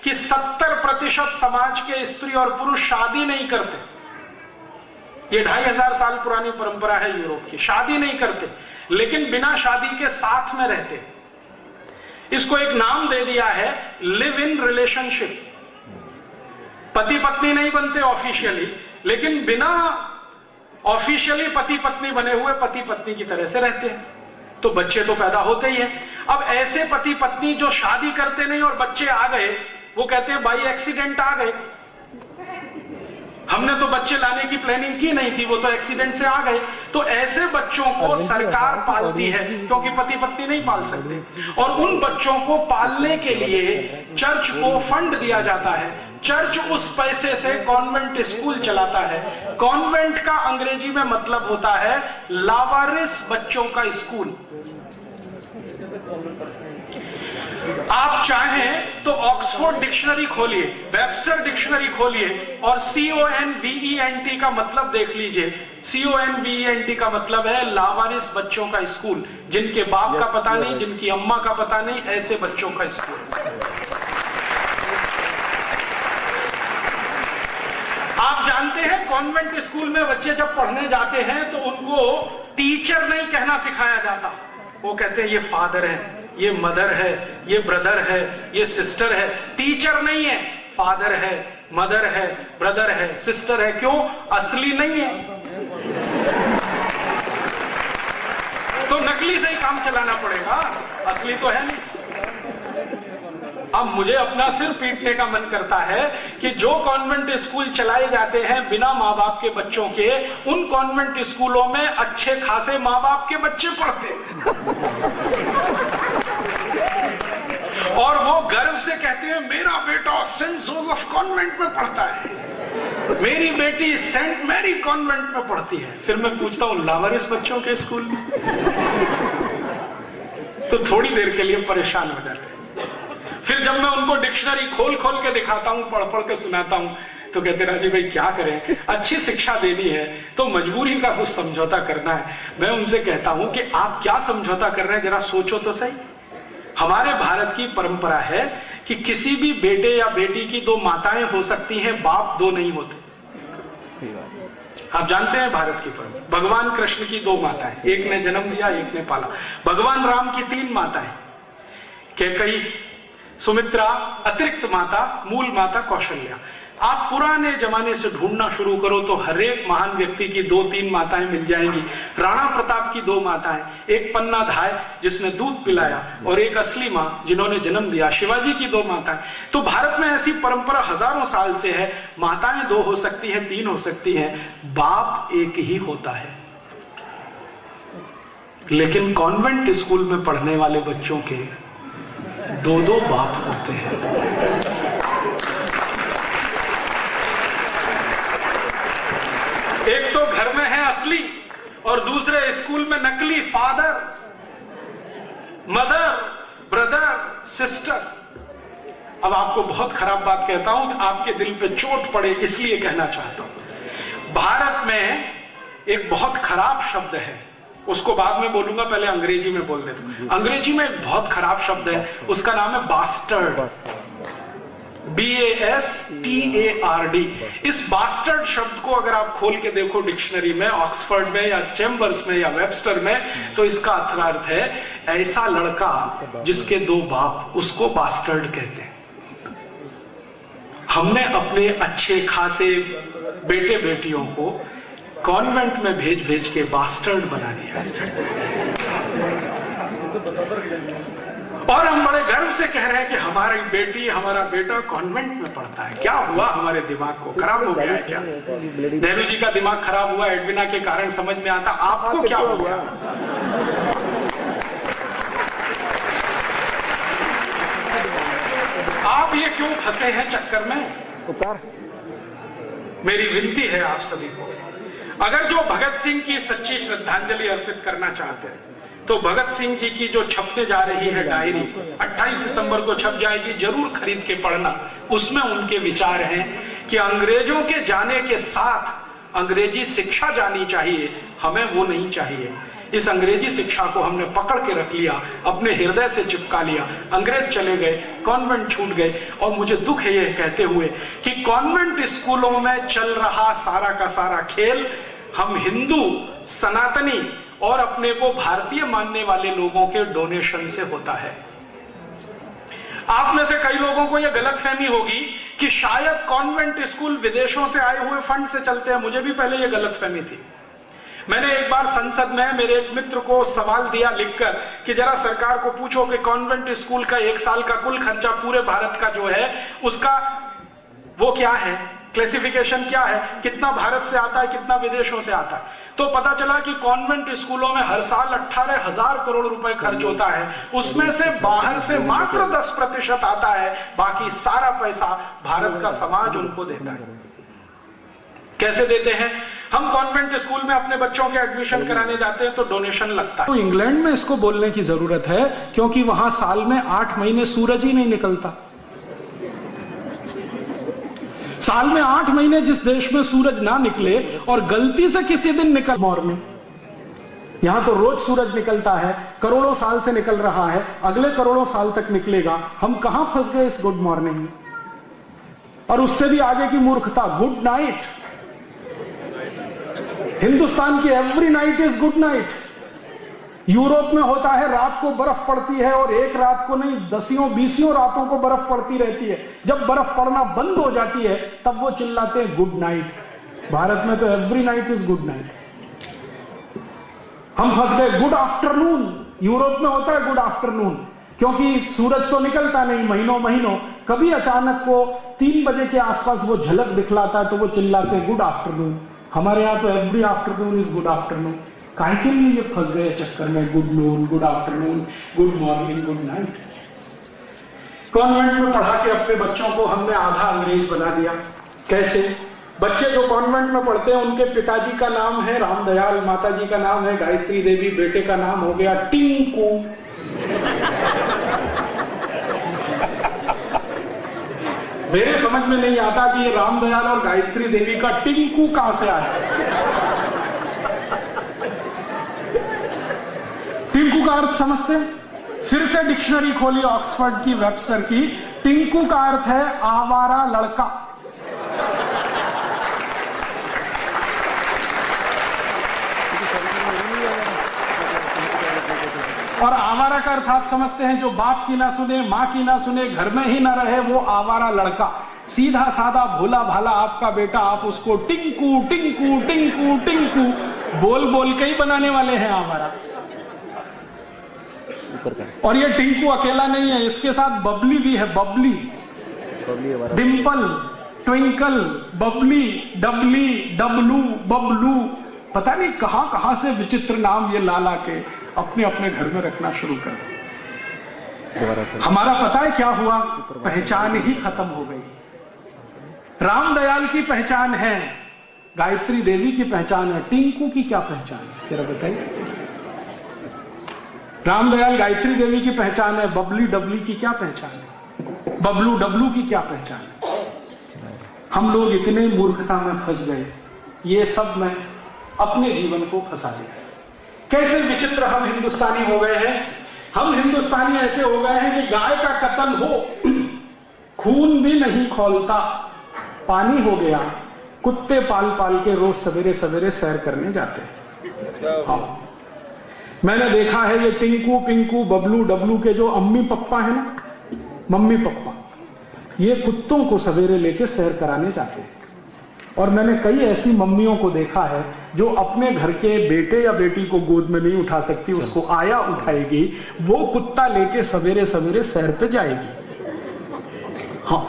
कि 70% समाज के स्त्री और पुरुष शादी नहीं करते। ये 2500 साल पुरानी परंपरा है यूरोप की, शादी नहीं करते लेकिन बिना शादी के साथ में रहते। इसको एक नाम दे दिया है लिव इन रिलेशनशिप। पति पत्नी नहीं बनते ऑफिशियली, लेकिन बिना ऑफिशियली पति पत्नी बने हुए पति पत्नी की तरह से रहते हैं, तो बच्चे तो पैदा होते ही हैं। अब ऐसे पति पत्नी जो शादी करते नहीं और बच्चे आ गए, वो कहते हैं बाई एक्सीडेंट आ गए। हमने तो बच्चे लाने की प्लानिंग की नहीं थी, वो तो एक्सीडेंट से आ गए। तो ऐसे बच्चों को सरकार पालती है, क्योंकि पति पत्नी नहीं पाल सकते। और उन बच्चों को पालने के लिए चर्च को फंड दिया जाता है। चर्च उस पैसे से कॉन्वेंट स्कूल चलाता है। कॉन्वेंट का अंग्रेजी में मतलब होता है लावारिस बच्चों का स्कूल। आप चाहें तो ऑक्सफोर्ड डिक्शनरी खोलिए, वेबस्टर डिक्शनरी खोलिए और CONVENT का मतलब देख लीजिए। CONVENT का मतलब है लावारिस बच्चों का स्कूल, जिनके बाप का पता नहीं, जिनकी अम्मा का पता नहीं, ऐसे बच्चों का स्कूल। आप जानते हैं कॉन्वेंट स्कूल में बच्चे जब पढ़ने जाते हैं तो उनको टीचर नहीं कहना सिखाया जाता। वो कहते हैं ये फादर है, ये मदर है, ये ब्रदर है, ये सिस्टर है। टीचर नहीं है, फादर है, मदर है, ब्रदर है, सिस्टर है। क्यों? असली नहीं है, तो नकली से ही काम चलाना पड़ेगा, असली तो है नहीं। अब मुझे अपना सिर पीटने का मन करता है कि जो कॉन्वेंट स्कूल चलाए जाते हैं बिना माँ बाप के बच्चों के, उन कॉन्वेंट स्कूलों में अच्छे खासे माँ बाप के बच्चे पढ़ते और वो गर्व से कहते हैं मेरा बेटा सेंट जोसेफ कॉन्वेंट में पढ़ता है, मेरी बेटी सेंट मैरी कॉन्वेंट में पढ़ती है। फिर मैं पूछता हूं लावारिस बच्चों के स्कूल में? तो थोड़ी देर के लिए परेशान हो जाते हैं। फिर जब मैं उनको डिक्शनरी खोल खोल के दिखाता हूं, पढ़ पढ़ के सुनाता हूं, तो कहते राजीव भाई क्या करें, अच्छी शिक्षा देनी है तो मजबूरी का कुछ समझौता करना है। मैं उनसे कहता हूं कि आप क्या समझौता कर रहे हैं, जरा सोचो तो सही। हमारे भारत की परंपरा है कि किसी भी बेटे या बेटी की दो माताएं हो सकती हैं, बाप दो नहीं होते। आप जानते हैं भारत की परंपरा, भगवान कृष्ण की दो माताएं, एक ने जन्म दिया, एक ने पाला। भगवान राम की तीन माताएं, कैकेयी, सुमित्रा, अतिरिक्त माता, मूल माता कौशल्या। आप पुराने जमाने से ढूंढना शुरू करो तो हर एक महान व्यक्ति की दो तीन माताएं मिल जाएंगी। राणा प्रताप की दो माताएं, एक पन्ना धाय जिसने दूध पिलाया और एक असली मां जिन्होंने जन्म दिया। शिवाजी की दो माताएं। तो भारत में ऐसी परंपरा हजारों साल से है, माताएं दो हो सकती हैं, तीन हो सकती हैं, बाप एक ही होता है। लेकिन कॉन्वेंट स्कूल में पढ़ने वाले बच्चों के दो दो बाप होते हैं। एक तो घर में है असली और दूसरे स्कूल में नकली, फादर, मदर, ब्रदर, सिस्टर। अब आपको बहुत खराब बात कहता हूं, आपके दिल पे चोट पड़े इसलिए कहना चाहता हूं। भारत में एक बहुत खराब शब्द है, उसको बाद में बोलूंगा, पहले अंग्रेजी में बोल देता हूं। अंग्रेजी में एक बहुत खराब शब्द है, उसका नाम है बास्टर्ड, BASTARD। इस बास्टर्ड शब्द को अगर आप खोल के देखो डिक्शनरी में, ऑक्सफोर्ड में या चैम्बर्स में या वेबस्टर में, तो इसका अर्थ है ऐसा लड़का जिसके दो बाप, उसको बास्टर्ड कहते हैं। हमने अपने अच्छे खासे बेटे बेटियों को कॉन्वेंट में भेज भेज के बास्टर्ड बना दिया और हम बड़े गर्व से कह रहे हैं कि हमारी बेटी, हमारा बेटा कॉन्वेंट में पढ़ता है। क्या हुआ हमारे दिमाग को? खराब हो गया है क्या? नेहरू जी का दिमाग खराब हुआ एडविना के कारण, समझ में आता। आपको क्या हो गया? आप ये क्यों फंसे हैं चक्कर में? मेरी विनती है आप सभी को, अगर जो भगत सिंह की सच्ची श्रद्धांजलि अर्पित करना चाहते हैं तो भगत सिंह जी की जो छपने जा रही है डायरी, 28 सितंबर को छप जाएगी, जरूर खरीद के पढ़ना। उसमें उनके विचार हैं कि अंग्रेजों के जाने के साथ अंग्रेजी शिक्षा जानी चाहिए, हमें वो नहीं चाहिए। इस अंग्रेजी शिक्षा को हमने पकड़ के रख लिया, अपने हृदय से चिपका लिया। अंग्रेज चले गए, कॉन्वेंट छूट गए, और मुझे दुख है ये कहते हुए कि कॉन्वेंट स्कूलों में चल रहा सारा का सारा खेल हम हिंदू, सनातनी और अपने को भारतीय मानने वाले लोगों के डोनेशन से होता है। आप में से कई लोगों को यह गलतफहमी होगी कि शायद कॉन्वेंट स्कूल विदेशों से आए हुए फंड से चलते हैं। मुझे भी पहले यह गलतफहमी थी। मैंने एक बार संसद में मेरे एक मित्र को सवाल दिया लिखकर कि जरा सरकार को पूछो कि कॉन्वेंट स्कूल का एक साल का कुल खर्चा पूरे भारत का जो है उसका वो क्या है, क्लासिफिकेशन क्या है, कितना भारत से आता है, कितना विदेशों से आता है। तो पता चला कि कॉन्वेंट स्कूलों में हर साल 18,000 करोड़ रुपए खर्च होता है, उसमें से बाहर से मात्र 10% आता है, बाकी सारा पैसा भारत का समाज उनको देता है। कैसे देते हैं? हम कॉन्वेंट स्कूल में अपने बच्चों के एडमिशन कराने जाते हैं तो डोनेशन लगता है। तो इंग्लैंड में इसको बोलने की जरूरत है क्योंकि वहां साल में 8 महीने सूरज ही नहीं निकलता। साल में 8 महीने जिस देश में सूरज ना निकले और गलती से किसी दिन निकल मॉर्निंग, यहां तो रोज सूरज निकलता है, करोड़ों साल से निकल रहा है, अगले करोड़ों साल तक निकलेगा। हम कहां फंस गए इस गुड मॉर्निंग में? और उससे भी आगे की मूर्खता, गुड नाइट। हिंदुस्तान की every night is good night. Europe में होता है रात को बर्फ पड़ती है और एक रात को नहीं, 10-20 रातों को बर्फ पड़ती रहती है। जब बर्फ पड़ना बंद हो जाती है तब वो चिल्लाते हैं गुड नाइट। भारत में तो every night is good night. हम फंस गए गुड आफ्टरनून। यूरोप में होता है गुड आफ्टरनून क्योंकि सूरज तो निकलता नहीं महीनों महीनों, कभी अचानक को 3 बजे के आसपास वो झलक दिखलाता है तो वो चिल्लाते हैं गुड आफ्टरनून। हमारे यहां तो every afternoon is good afternoon. काहे के लिए ये फंस गए चक्कर में good noon, good afternoon, good morning, good night. Convent में पढ़ा के अपने बच्चों को हमने आधा अंग्रेज बना दिया। कैसे? बच्चे जो कॉन्वेंट में पढ़ते हैं उनके पिताजी का नाम है रामदयाल, माताजी का नाम है गायत्री देवी, बेटे का नाम हो गया टिंकू। मेरे समझ में नहीं आता कि ये रामदयाल और गायत्री देवी का टिंकू कहां से आया। टिंकू का अर्थ समझते हैं? फिर से डिक्शनरी खोली ऑक्सफोर्ड की, वेबस्टर की। टिंकू का अर्थ है आवारा लड़का। और आवारा का अर्थ आप समझते हैं, जो बाप की ना सुने, मां की ना सुने, घर में ही ना रहे, वो आवारा लड़का। सीधा साधा भोला भाला आपका बेटा, आप उसको टिंकू टिंकू टिंकू टिंकू बोल बोल के ही बनाने वाले हैं आवारा। और ये टिंकू अकेला नहीं है, इसके साथ बबली भी है। बबली, डिंपल, ट्विंकल, बबली, डबली, डबलू, बबलू, पता नहीं कहां कहां से विचित्र नाम ये ला के अपने अपने घर में रखना शुरू कर। हमारा पता है क्या हुआ? पहचान ही खत्म हो गई। रामदयाल की पहचान है, गायत्री देवी की पहचान है, टिंकू की क्या पहचान है जरा बताइए। रामदयाल गायत्री देवी की पहचान है, बबली डबली की क्या पहचान है, बबलू डबलू की क्या पहचान है। हम लोग इतने मूर्खता में फंस गए, ये सब में अपने जीवन को फंसा दिया। कैसे विचित्र हम हिंदुस्तानी हो गए हैं। हम हिंदुस्तानी ऐसे हो गए हैं कि गाय का कत्ल हो, खून भी नहीं खौलता, पानी हो गया, कुत्ते पाल पाल के रोज सवेरे सवेरे सैर करने जाते हैं। हाँ, मैंने देखा है ये टिंकू पिंकू बबलू डबलू के जो अम्मी पप्पा है ना, मम्मी पप्पा, ये कुत्तों को सवेरे लेके सैर कराने जाते हैं। और मैंने कई ऐसी मम्मियों को देखा है जो अपने घर के बेटे या बेटी को गोद में नहीं उठा सकती, उसको आया उठाएगी, वो कुत्ता लेके सवेरे सवेरे सैर पे जाएगी। हाँ,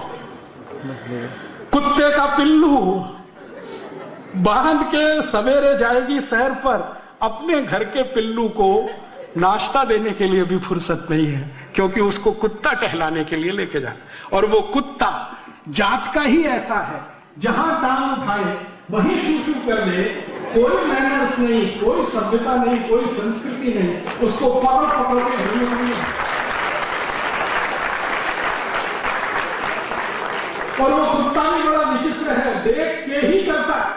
कुत्ते का पिल्लू बांध के सवेरे जाएगी सैर पर। अपने घर के पिल्लू को नाश्ता देने के लिए भी फुर्सत नहीं है क्योंकि उसको कुत्ता टहलाने के लिए लेके जाए। और वो कुत्ता जात का ही ऐसा है, जहां टांग उठाए वहीं शू कर ले, कोई मैनर्स नहीं, कोई सभ्यता नहीं, कोई संस्कृति नहीं, उसको पकड़ पकड़ के नहीं। और वो कुत्ता भी बड़ा विचित्र है, देख के ही करता है।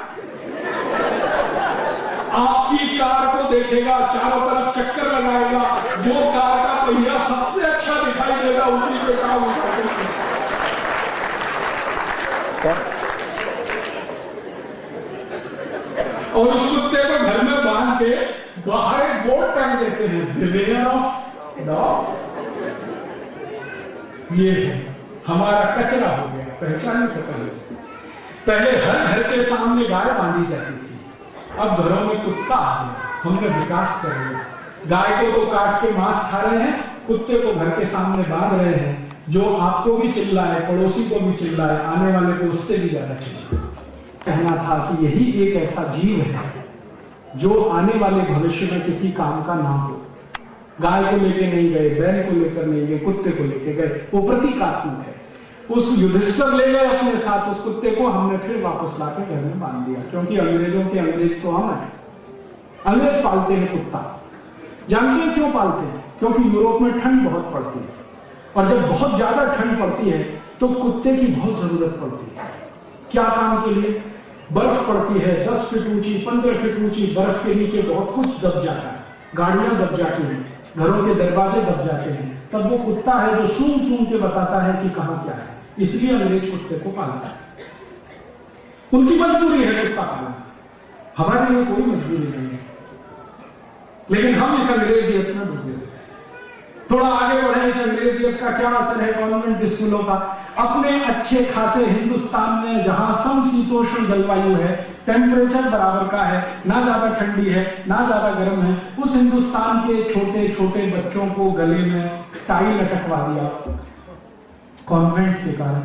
आपकी कार को देखेगा, चारों तरफ चक्कर लगाएगा, जो कार का पहिया सबसे अच्छा दिखाई देगा उसी पे काम उठाएगा। और उस कुत्ते को घर में बांध के बाहर एक बोर्ड टांग देते हैं, बिवेयर ऑफ डॉग। ये हमारा कचरा हो गया, पहचान खत्म हो गई। पहले हर घर के सामने गाय बांधी जाती थी, अब घरों में कुत्ता आ गया। हमने विकास कर लिया। गाय को तो काट के मांस खा रहे हैं, कुत्ते को घर के सामने बांध रहे हैं। जो आपको भी चिल्लाए, पड़ोसी को भी चिल्लाए, आने वाले को उससे भी ज्यादा चिल्लाए। कहना था कि यही एक ऐसा जीव है जो आने वाले भविष्य में किसी काम का ना हो। गाय को लेके नहीं गए, बैल को लेकर नहीं गए, कुत्ते को लेके गए, वो प्रतीकात्मक है। उस युधिष्ठिर ले गए अपने साथ उस कुत्ते को, हमने फिर वापस लाके घर में बांध दिया, क्योंकि अंग्रेजों के अंग्रेज तो हम हैं। अंग्रेज पालते हैं कुत्ता, जानते हैं क्यों पालते हैं? क्योंकि यूरोप में ठंड बहुत पड़ती है, और जब बहुत ज्यादा ठंड पड़ती है तो कुत्ते की बहुत जरूरत पड़ती है। क्या काम के लिए? बर्फ पड़ती है 10 फीट ऊंची, 15 फीट ऊंची, बर्फ के नीचे बहुत कुछ दब जाता है, गाड़ियां दब जाती हैं, घरों के दरवाजे दब जाते हैं, तब वो कुत्ता है जो सूंघ सूंघ के बताता है कि कहां क्या है। इसलिए अंग्रेज कुत्ते को पालता है, उनकी मजबूरी है कुत्ता पालना, हमारे लिए कोई मजबूरी नहीं है। लेकिन हम इस अंग्रेजियत में डूबे। थोड़ा आगे बढ़े, इस अंग्रेजियत का क्या असर है कॉन्वेंट स्कूलों का? अपने अच्छे खासे हिंदुस्तान में जहां समशीतोष्ण जलवायु है, टेम्परेचर बराबर का है, ना ज्यादा ठंडी है ना ज्यादा गर्म है, उस हिंदुस्तान के छोटे छोटे बच्चों को गले में टाई लटकवा दिया कॉन्वेंट के कारण।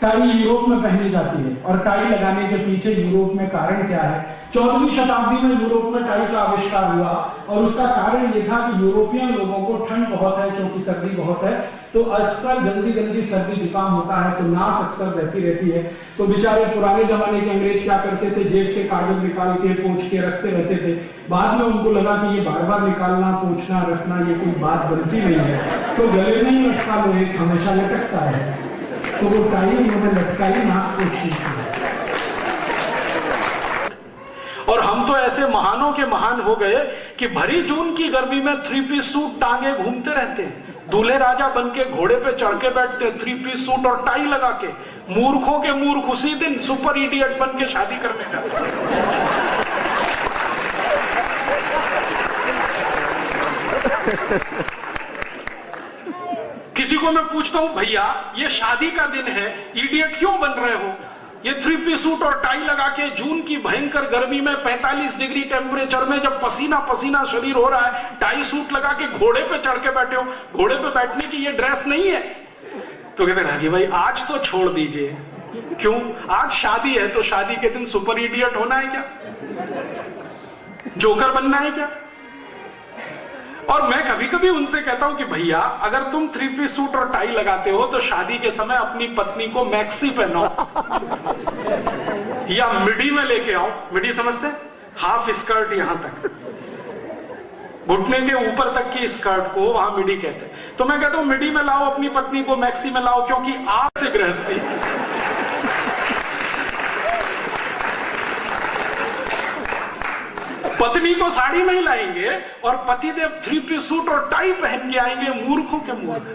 टाई यूरोप में पहनी जाती है, और टाई लगाने के पीछे यूरोप में कारण क्या है? 14वीं शताब्दी में यूरोप में टाई का आविष्कार हुआ, और उसका कारण यह था कि यूरोपियन लोगों को ठंड बहुत है, क्योंकि सर्दी बहुत है, तो अक्सर जल्दी जल्दी सर्दी जुकाम होता है, तो नाक अक्सर बहती रहती है। तो बेचारे पुराने जमाने के अंग्रेज क्या करते थे? जेब से कागज निकाल के पोंछ के रखते रहते थे। बाद में उनको लगा कि ये बार बार निकालना, पोंछना, रखना ये कोई बात बनती नहीं है, तो गले में ही लटका लो, एक हमेशा लटकता है, तो वो टाई उन्होंने लटकाई, नाक को खींच। और हम तो ऐसे महानों के महान हो गए कि भरी जून की गर्मी में 3 पीस सूट टांगे घूमते रहते हैं, दूल्हे राजा बन के घोड़े पे चढ़ के बैठते, 3 पीस सूट और टाई लगा के। मूर्खों के मूर्ख उसी दिन सुपर इडियट बन के शादी करने जाते। किसी को मैं पूछता हूं, भैया ये शादी का दिन है, इडियट क्यों बन रहे हो? ये 3 पीस सूट और टाई लगा के जून की भयंकर गर्मी में 45 डिग्री टेम्परेचर में जब पसीना पसीना शरीर हो रहा है, टाई सूट लगा के घोड़े पे चढ़ के बैठे हो, घोड़े पे बैठने की ये ड्रेस नहीं है। तो कहते राजी भाई आज तो छोड़ दीजिए। क्यों? आज शादी है तो शादी के दिन सुपर इडियट होना है क्या? जोकर बनना है क्या? और मैं कभी कभी उनसे कहता हूं कि भैया अगर तुम 3 पीस सूट और टाई लगाते हो तो शादी के समय अपनी पत्नी को मैक्सी पहनाओ या मिडी में लेके आओ। मिडी समझते? हाफ स्कर्ट यहां तक, घुटने के ऊपर तक की स्कर्ट को वहां मिडी कहते हैं। तो मैं कहता हूं मिडी में लाओ अपनी पत्नी को, मैक्सी में लाओ, क्योंकि आप से गृहस्थी। पत्नी को साड़ी में ही लाएंगे और पतिदेव 3 पीस सूट और टाई पहन के आएंगे। मूर्खों के मूर्ख।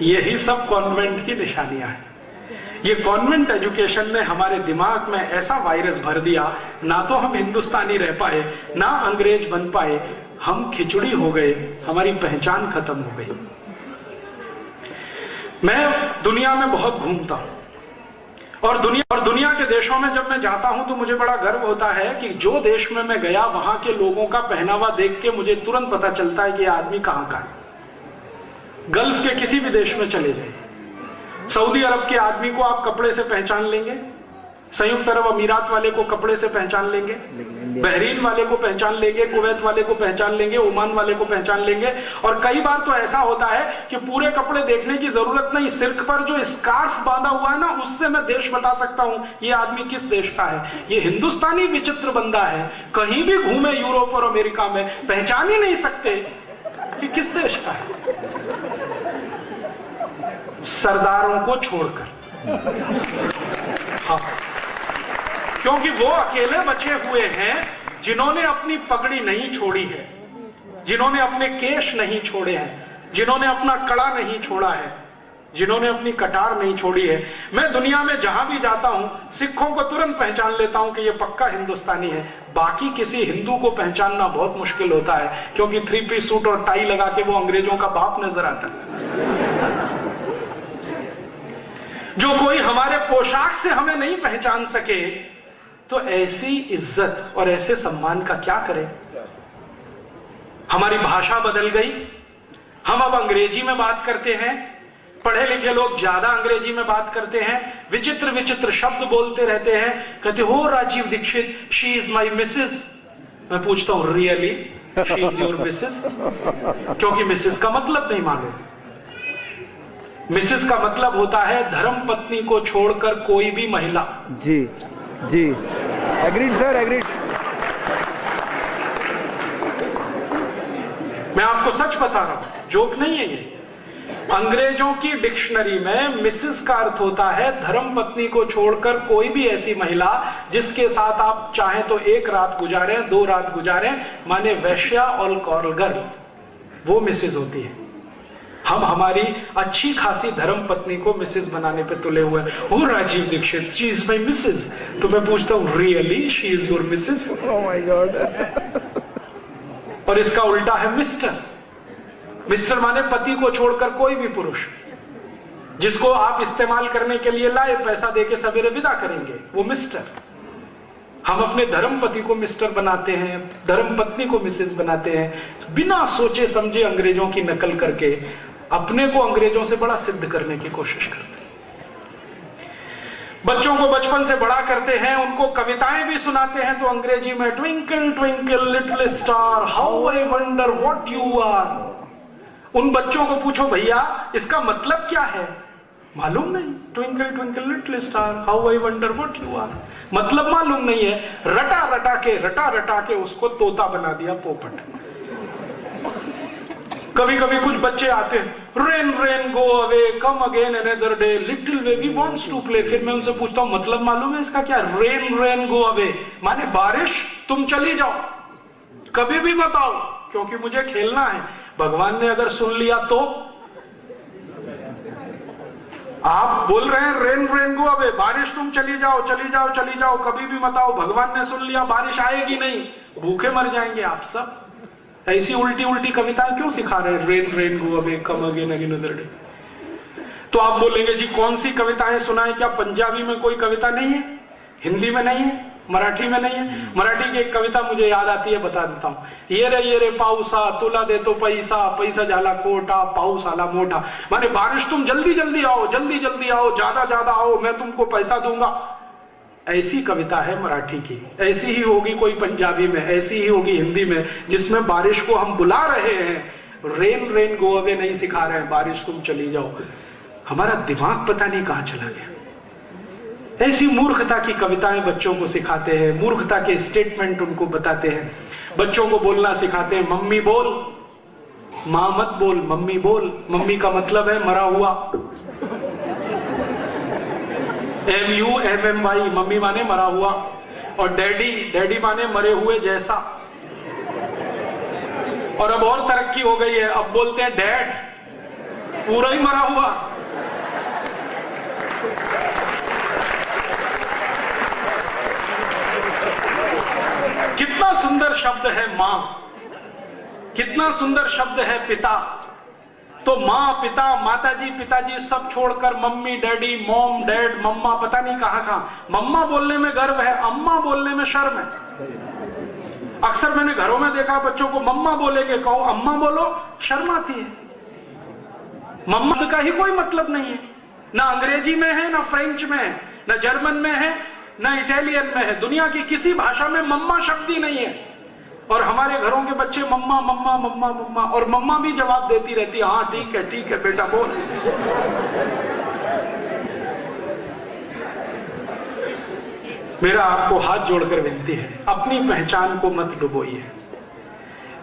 यही सब कॉन्वेंट की निशानियां हैं। ये कॉन्वेंट एजुकेशन ने हमारे दिमाग में ऐसा वायरस भर दिया, ना तो हम हिंदुस्तानी रह पाए ना अंग्रेज बन पाए, हम खिचड़ी हो गए, हमारी पहचान खत्म हो गई। मैं दुनिया में बहुत घूमता हूं और दुनिया के देशों में जब मैं जाता हूं तो मुझे बड़ा गर्व होता है कि जो देश में मैं गया वहां के लोगों का पहनावा देख के मुझे तुरंत पता चलता है कि यह आदमी कहां का है। गल्फ के किसी भी देश में चले जाइए, सऊदी अरब के आदमी को आप कपड़े से पहचान लेंगे, संयुक्त अरब अमीरात वाले को कपड़े से पहचान लेंगे, बहरीन वाले को पहचान लेंगे, कुवैत वाले को पहचान लेंगे, ओमान वाले को पहचान लेंगे। और कई बार तो ऐसा होता है कि पूरे कपड़े देखने की जरूरत नहीं, सिर पर जो स्कार्फ बांधा हुआ है ना, उससे मैं देश बता सकता हूं ये आदमी किस देश का है। ये हिंदुस्तानी विचित्र बंदा है, कहीं भी घूमे यूरोप और अमेरिका में पहचान ही नहीं सकते कि किस देश का है, सरदारों को छोड़कर। हाँ, क्योंकि वो अकेले बचे हुए हैं जिन्होंने अपनी पगड़ी नहीं छोड़ी है, जिन्होंने अपने केश नहीं छोड़े हैं, जिन्होंने अपना कड़ा नहीं छोड़ा है, जिन्होंने अपनी कटार नहीं छोड़ी है। मैं दुनिया में जहां भी जाता हूं सिखों को तुरंत पहचान लेता हूं कि ये पक्का हिंदुस्तानी है। बाकी किसी हिंदू को पहचानना बहुत मुश्किल होता है, क्योंकि 3 पीस सूट और टाई लगा के वो अंग्रेजों का बाप नजर आता है। जो कोई हमारे पोशाक से हमें नहीं पहचान सके तो ऐसी इज्जत और ऐसे सम्मान का क्या करें। हमारी भाषा बदल गई, हम अब अंग्रेजी में बात करते हैं, पढ़े लिखे लोग ज्यादा अंग्रेजी में बात करते हैं, विचित्र विचित्र शब्द बोलते रहते हैं, कहते हो Rajiv Dixit she is my Mrs. मैं पूछता हूं really she is your Mrs? क्योंकि मिसेस का मतलब नहीं मालूम। मिसेस का मतलब होता है धर्म पत्नी को छोड़कर कोई भी महिला। जी जी, एग्रीड सर, एग्रीड। मैं आपको सच बता रहा हूं, जोक नहीं है ये। अंग्रेजों की डिक्शनरी में मिसेस का अर्थ होता है धर्म पत्नी को छोड़कर कोई भी ऐसी महिला जिसके साथ आप चाहें तो एक रात गुजारें, 2 रात गुजारें, माने वैश्या और कॉरल गर्ल, वो मिसेस होती है। हम हमारी अच्छी खासी धर्म पत्नी को मिसेस बनाने पे तुले हुए हैं। Oh Rajiv Dixit she is my missus. तो मैं पूछता हूं really she is your missus? Oh my god. और इसका उल्टा है मिस्टर। मिस्टर माने पति को छोड़कर कोई भी पुरुष जिसको आप इस्तेमाल करने के लिए लाए, पैसा देके सवेरे विदा करेंगे, वो मिस्टर। हम अपने धर्म पति को मिस्टर बनाते हैं, धर्म पत्नी को मिसेस बनाते हैं, बिना सोचे समझे अंग्रेजों की नकल करके अपने को अंग्रेजों से बड़ा सिद्ध करने की कोशिश करते हैं। बच्चों को बचपन से बड़ा करते हैं, उनको कविताएं भी सुनाते हैं तो अंग्रेजी में twinkle twinkle little star how I wonder what you are. उन बच्चों को पूछो भैया इसका मतलब क्या है, मालूम नहीं। Twinkle twinkle little star how I wonder what you are, मतलब मालूम नहीं है। रटा रटा के उसको तोता बना दिया, पोपट। कभी कभी कुछ बच्चे आते हैं, rain rain go away come again another day little baby wants to play. फिर मैं उनसे पूछता हूं मतलब मालूम है इसका क्या? रेन रेन गो अवे माने बारिश तुम चली जाओ, कभी भी मत आओ क्योंकि मुझे खेलना है। भगवान ने अगर सुन लिया तो आप बोल रहे हैं रेन रेन गो अवे, बारिश तुम चली जाओ चली जाओ चली जाओ, कभी भी मत आओ। भगवान ने सुन लिया बारिश आएगी नहीं, भूखे मर जाएंगे आप सब। ऐसी उल्टी उल्टी कविताएं क्यों सिखा रहे हैं? Rain rain go away come again again other day. तो आप बोलेंगे जी कौन सी कविताएं सुनाएं? क्या पंजाबी में कोई कविता नहीं है? हिंदी में नहीं है? मराठी में नहीं है? मराठी की एक कविता मुझे याद आती है, बता देता हूं। ये रे पाऊसा तुला दे तो पैसा, पैसा झाला खोटा पाऊस आला मोटा। माने बारिश तुम जल्दी जल्दी आओ, जल्दी जल्दी आओ, ज्यादा ज्यादा आओ, मैं तुमको पैसा दूंगा। ऐसी कविता है मराठी की। ऐसी ही होगी कोई पंजाबी में, ऐसी ही होगी हिंदी में, जिसमें बारिश को हम बुला रहे हैं, रेन रेन गो अवे नहीं सिखा रहे हैं, बारिश तुम चली जाओ। हमारा दिमाग पता नहीं कहां चला गया। ऐसी मूर्खता की कविताएं बच्चों को सिखाते हैं, मूर्खता के स्टेटमेंट उनको बताते हैं। बच्चों को बोलना सिखाते हैं, मम्मी बोल, मां मत बोल, मम्मी बोल। मम्मी का मतलब है मरा हुआ, MUMMY, मम्मी माने मरा हुआ। और डैडी, डैडी माने मरे हुए जैसा। और अब और तरक्की हो गई है, अब बोलते हैं डैड, पूरा ही मरा हुआ। कितना सुंदर शब्द है मां, कितना सुंदर शब्द है पिता। तो मां पिता माताजी पिताजी सब छोड़कर मम्मी डैडी, मॉम डैड, मम्मा, पता नहीं कहां कहां। मम्मा बोलने में गर्व है, अम्मा बोलने में शर्म है। अक्सर मैंने घरों में देखा बच्चों को मम्मा बोलेंगे, कहो अम्मा बोलो, शर्म आती है। मम्मा का ही कोई मतलब नहीं है, ना अंग्रेजी में है, ना फ्रेंच में है, ना जर्मन में है, ना इटालियन में है। दुनिया की किसी भाषा में मम्मा शब्द ही नहीं है। और हमारे घरों के बच्चे मम्मा मम्मा मम्मा मम्मा, और मम्मा भी जवाब देती रहती है, हाँ ठीक है बेटा बोल। मेरा आपको हाथ जोड़कर विनती है, अपनी पहचान को मत डुबोइए।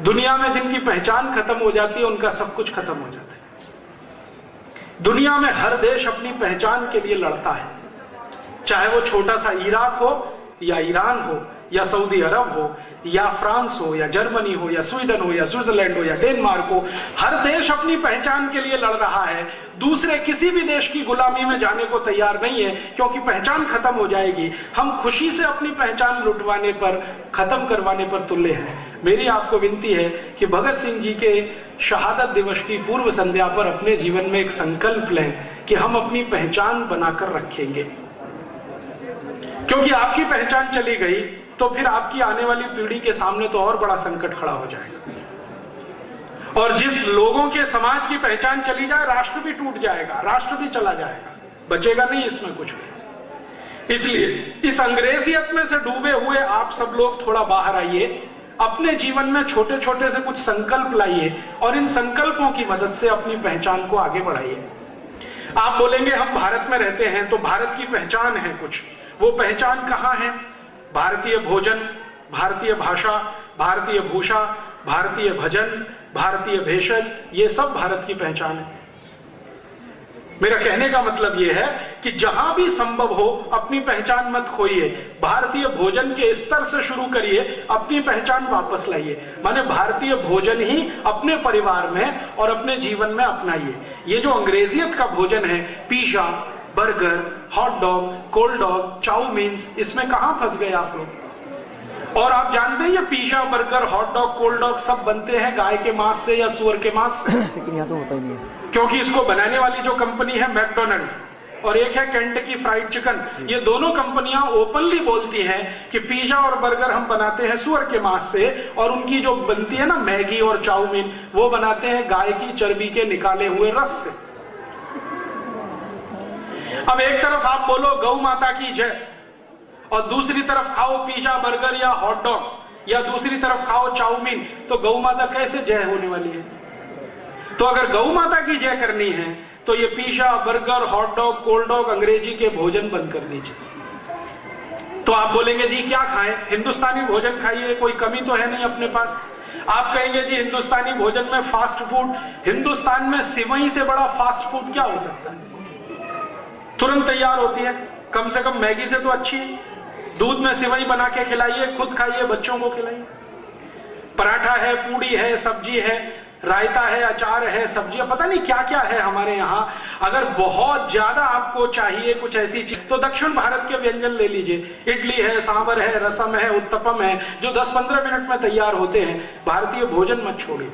दुनिया में जिनकी पहचान खत्म हो जाती है उनका सब कुछ खत्म हो जाता है। दुनिया में हर देश अपनी पहचान के लिए लड़ता है, चाहे वो छोटा सा इराक हो या ईरान हो या सऊदी अरब हो या फ्रांस हो या जर्मनी हो या स्वीडन हो या स्विट्जरलैंड हो या डेनमार्क हो। हर देश अपनी पहचान के लिए लड़ रहा है, दूसरे किसी भी देश की गुलामी में जाने को तैयार नहीं है, क्योंकि पहचान खत्म हो जाएगी। हम खुशी से अपनी पहचान लुटवाने पर, खत्म करवाने पर तुले हैं। मेरी आपको विनती है कि भगत सिंह जी के शहादत दिवस की पूर्व संध्या पर अपने जीवन में एक संकल्प लें कि हम अपनी पहचान बनाकर रखेंगे, क्योंकि आपकी पहचान चली गई तो फिर आपकी आने वाली पीढ़ी के सामने तो और बड़ा संकट खड़ा हो जाएगा। और जिस लोगों के समाज की पहचान चली जाए, राष्ट्र भी टूट जाएगा, राष्ट्र भी चला जाएगा, बचेगा नहीं इसमें कुछ भी। इसलिए इस अंग्रेजियत में से डूबे हुए आप सब लोग थोड़ा बाहर आइए, अपने जीवन में छोटे छोटे से कुछ संकल्प लाइए और इन संकल्पों की मदद से अपनी पहचान को आगे बढ़ाइए। आप बोलेंगे हम भारत में रहते हैं तो भारत की पहचान है कुछ, वो पहचान कहां है? भारतीय भोजन, भारतीय भाषा, भारतीय भूषा, भारतीय भजन, भारतीय भेषज, ये सब भारत की पहचान है। मेरा कहने का मतलब यह है कि जहां भी संभव हो अपनी पहचान मत खोइए, भारतीय भोजन के स्तर से शुरू करिए, अपनी पहचान वापस लाइए। माने भारतीय भोजन ही अपने परिवार में और अपने जीवन में अपनाइए। ये जो अंग्रेजियत का भोजन है, pizza, burger, hot dog, cold dog, chow mein, इसमें कहां फंस गए आप लोग? और आप जानते हैं ये pizza, burger, hot dog, cold dog सब बनते हैं गाय के मांस से या सुअर के मांस से? लेकिन यहाँ तो होता ही नहीं है, क्योंकि इसको बनाने वाली जो कंपनी है मैकडोनल्ड और एक है केंटकी फ्राइड चिकन, ये दोनों कंपनियां ओपनली बोलती हैं कि पिज्जा और बर्गर हम बनाते हैं सुअर के मांस से, और उनकी जो बनती है ना मैगी और चाउमीन, वो बनाते हैं गाय की चर्बी के निकाले हुए रस से। अब एक तरफ आप बोलो गौ माता की जय और दूसरी तरफ खाओ पिज्जा, बर्गर या हॉट डॉग, या दूसरी तरफ खाओ चाउमीन, तो गौ माता कैसे जय होने वाली है? तो अगर गौ माता की जय करनी है तो ये pizza, burger, hot dog, cold dog, अंग्रेजी के भोजन बंद कर दीजिए। तो आप बोलेंगे जी क्या खाएं? हिंदुस्तानी भोजन खाइए, कोई कमी तो है नहीं अपने पास। आप कहेंगे जी हिंदुस्तानी भोजन में फास्ट फूड, हिंदुस्तान में सिवई से बड़ा फास्ट फूड क्या हो सकता है? तुरंत तैयार होती है, कम से कम मैगी से तो अच्छी है। दूध में सिवई बना के खिलाइए, खुद खाइए, बच्चों को खिलाइए। पराठा है, पूड़ी है, सब्जी है, रायता है, अचार है, सब्जियां, पता नहीं क्या क्या है हमारे यहां। अगर बहुत ज्यादा आपको चाहिए कुछ ऐसी चीज तो दक्षिण भारत के व्यंजन ले लीजिए। इडली है, सांभर है, रसम है, उत्तपम है, जो 10-15 मिनट में तैयार होते हैं। भारतीय भोजन मत छोड़िए।